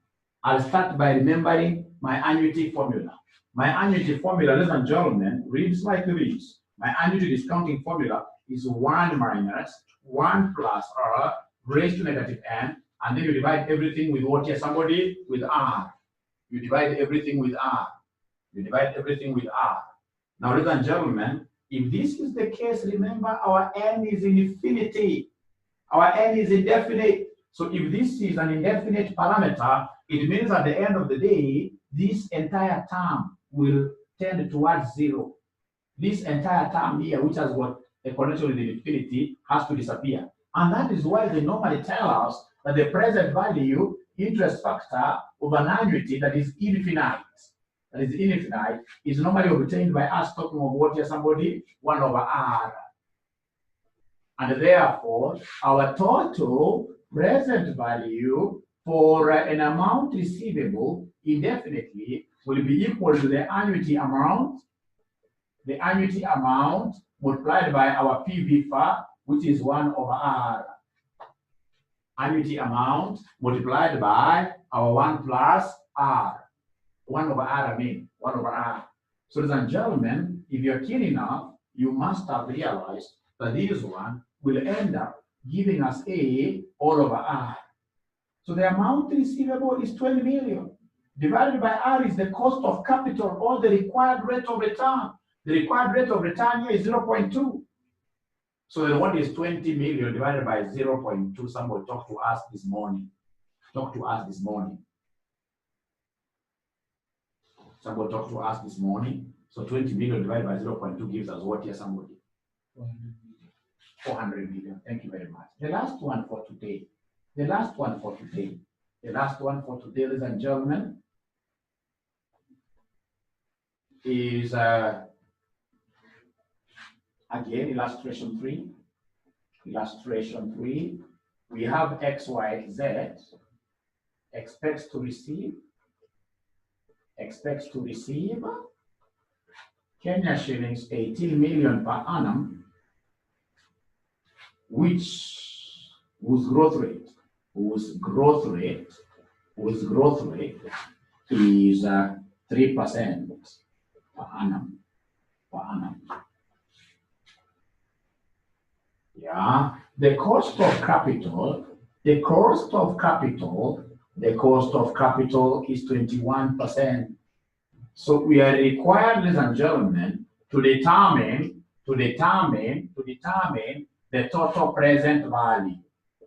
I'll start by remembering my annuity formula. My annuity formula, ladies and gentlemen, reads like this. My annuity discounting formula is 1 minus 1 plus R raised to negative n, and then you divide everything with what here? Somebody with R. You divide everything with R. Now, ladies and gentlemen, if this is the case, remember our n is infinity. Our n is indefinite. So if this is an indefinite parameter, it means at the end of the day, this entire term will tend towards 0. This entire term here, which has got a connection with infinity, has to disappear. And that is why they normally tell us that the present value interest factor of an annuity that is infinite, is normally obtained by us talking of what here? Somebody 1 over R. And therefore, our total present value for an amount receivable indefinitely will be equal to the annuity amount multiplied by our PV factor, which is 1 over R. Annuity amount multiplied by our 1 plus R. 1 over R, 1 over R. So, ladies and gentlemen, if you're keen enough, you must have realized that this one will end up giving us A all over R. So the amount receivable is 20 million. Divided by R is the cost of capital or the required rate of return. The required rate of return here is 0.2. So then what is 20 million divided by 0.2? Somebody talked to us this morning. talked to us this morning. Somebody talked to us this morning. So 20 million divided by 0.2 gives us what here, somebody? 400 million. Thank you very much. The last one for today. The last one for today. The last one for today, ladies and gentlemen, is again illustration 3. Illustration 3. We have X, Y, Z expects to receive Kenya shillings 18 million per annum, whose growth rate is 3% per annum. Yeah, the cost of capital is 21%. So we are required, ladies and gentlemen, to determine the total present value.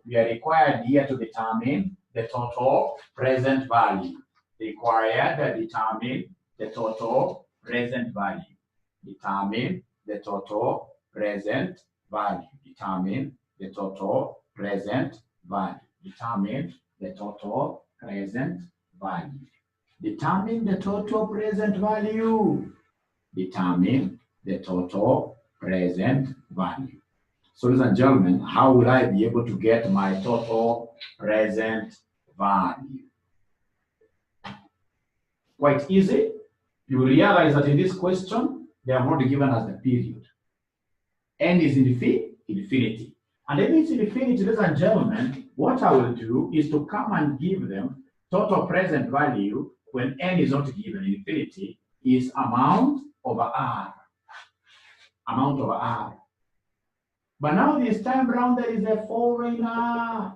We are required here to determine the total present value. Determine the total present value. Determine the total present value. Determine the total present value. Determine the total present value. Determine the total present value. Determine the total present value. So, ladies and gentlemen, how will I be able to get my total present value? Quite easy. You realize that in this question, they have not given us the period. N is infinity. And if it's infinity, ladies and gentlemen, what I will do is to come and give them total present value when N is not given. Infinity is amount over R. Amount over R. But now this time around, there is a foreigner.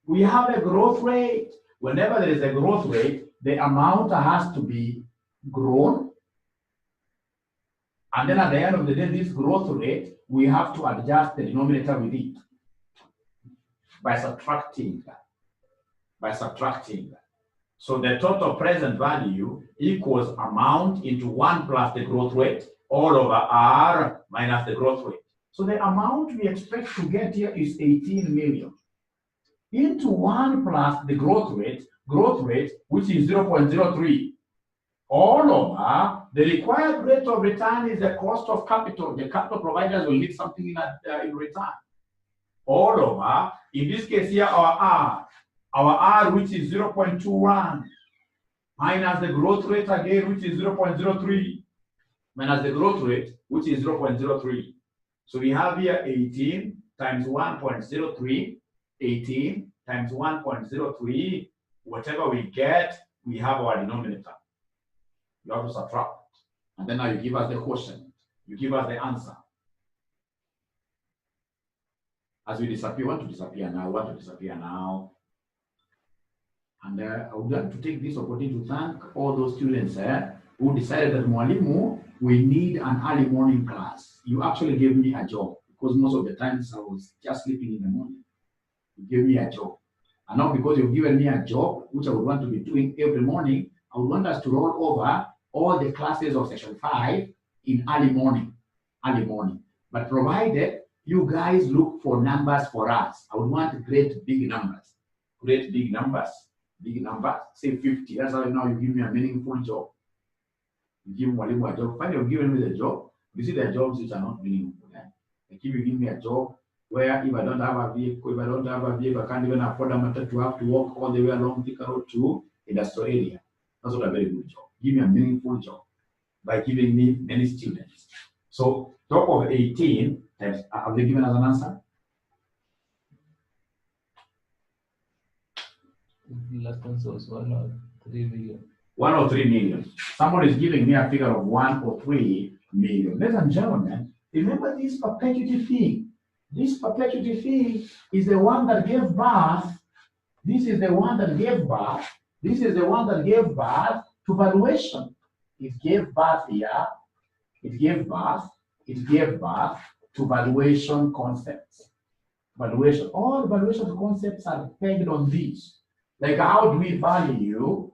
We have a growth rate. Whenever there is a growth rate, the amount has to be grown. And then at the end of the day, this growth rate, we have to adjust the denominator with it by subtracting that. So the total present value equals amount into 1 plus the growth rate all over R minus the growth rate. So the amount we expect to get here is 18 million into 1 plus the growth rate, which is 0.03. All over the required rate of return is the cost of capital. The capital providers will need something in return. All over, in this case here, our R, which is 0.21, minus the growth rate again, which is 0.03, minus the growth rate, which is 0.03. So we have here 18 times 1.03, 18 times 1.03, whatever we get, we have our denominator. You have to subtract. And then now you give us the question. You give us the answer. As we disappear, want to disappear now. And I would like to take this opportunity to thank all those students who decided that Mwalimu, we need an early morning class. You actually gave me a job because most of the times I was just sleeping in the morning. You gave me a job. And now because you've given me a job, which I would want to be doing every morning, I would want us to roll over all the classes of section 5 in early morning. But provided you guys look for numbers for us, I would want great big numbers. Big numbers, say 50. That's how now you give me a meaningful job. You give Mwalimu a job. Finally, you've given me the job. You see the jobs which are not meaningful. Like if you give me a job where if I don't have a vehicle, I can't even afford a matter to have to walk all the way along Thika Road to industrial area. That's not a very good job. Give me a meaningful job by giving me many students. So top of 18 times, have they given us an answer? The last answer was 103 million. 103 million. Somebody is giving me a figure of 103 million. Ladies and gentlemen, remember this perpetuity thing. This perpetuity thing is the one that gave birth. This is the one that gave birth. This is the one that gave birth to valuation. It gave birth here. It gave birth to valuation concepts. All valuation concepts are pegged on this. Like how do we value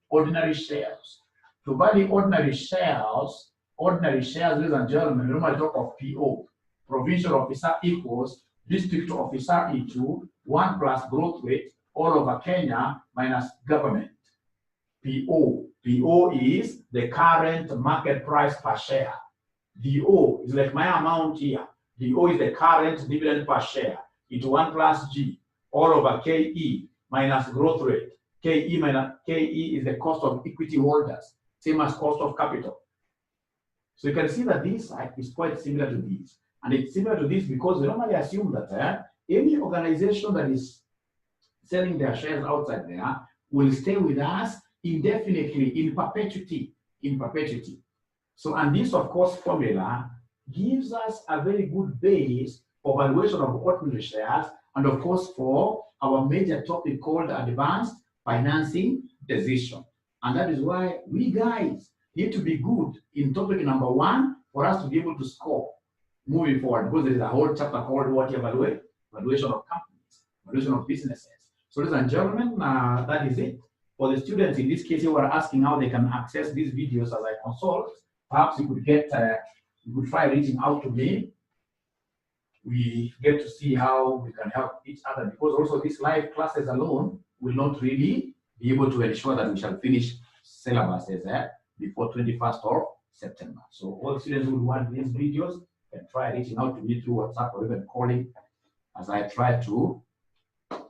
ordinary shares? To value ordinary shares, ladies and gentlemen, normally talk of PO. Provincial officer equals district officer into 1 plus growth rate all over Kenya minus government. PO. PO is the current market price per share. DO is like my amount here. DO is the current dividend per share into 1 plus G all over KE minus growth rate. KE is the cost of equity holders, same as cost of capital. So you can see that this is quite similar to this. And it's similar to this because we normally assume that any organization that is selling their shares outside there will stay with us indefinitely, in perpetuity. So, and this, of course, formula gives us a very good base for valuation of ordinary shares, and of course, for our major topic called advanced financing decision. And that is why we guys need to be good in topic number 1 for us to be able to score moving forward, because there is a whole chapter called what you evaluate, valuation of companies, valuation of businesses. So, ladies and gentlemen, that is it. For the students in this case who are asking how they can access these videos as I consult, perhaps you could get, you could try reaching out to me. We get to see how we can help each other, because also these live classes alone will not really be able to ensure that we shall finish syllabuses before 21st of September. So all students who want these videos can try reaching out to me through WhatsApp or even calling as I try to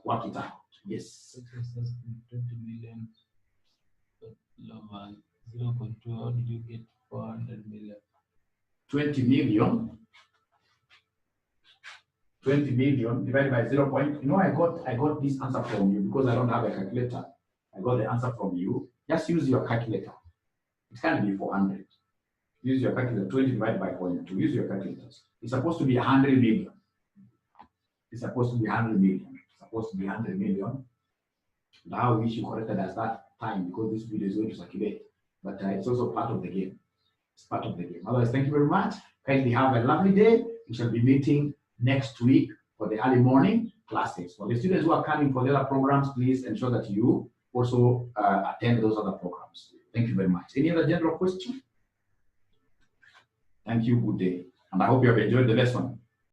work it out. Yes. 20 million, lower 0.2. How did you get 400 million? 20 million divided by 0. I got this answer from you because I don't have a calculator. I got the answer from you. Just use your calculator. It can be 400. Use your calculator. 20 divided by 0.2. Use your calculators. It's supposed to be 100 million. It's supposed to be 100 million. It's supposed to be 100 million. Now I wish you corrected at that time because this video is going to circulate. But it's also part of the game. It's part of the game. Otherwise, thank you very much. Kindly have a lovely day. We shall be meeting next week for the early morning classes. For the students who are coming for the other programs, please ensure that you also attend those other programs. Thank you very much. Any other general question? Thank you. Good day. And I hope you have enjoyed the lesson.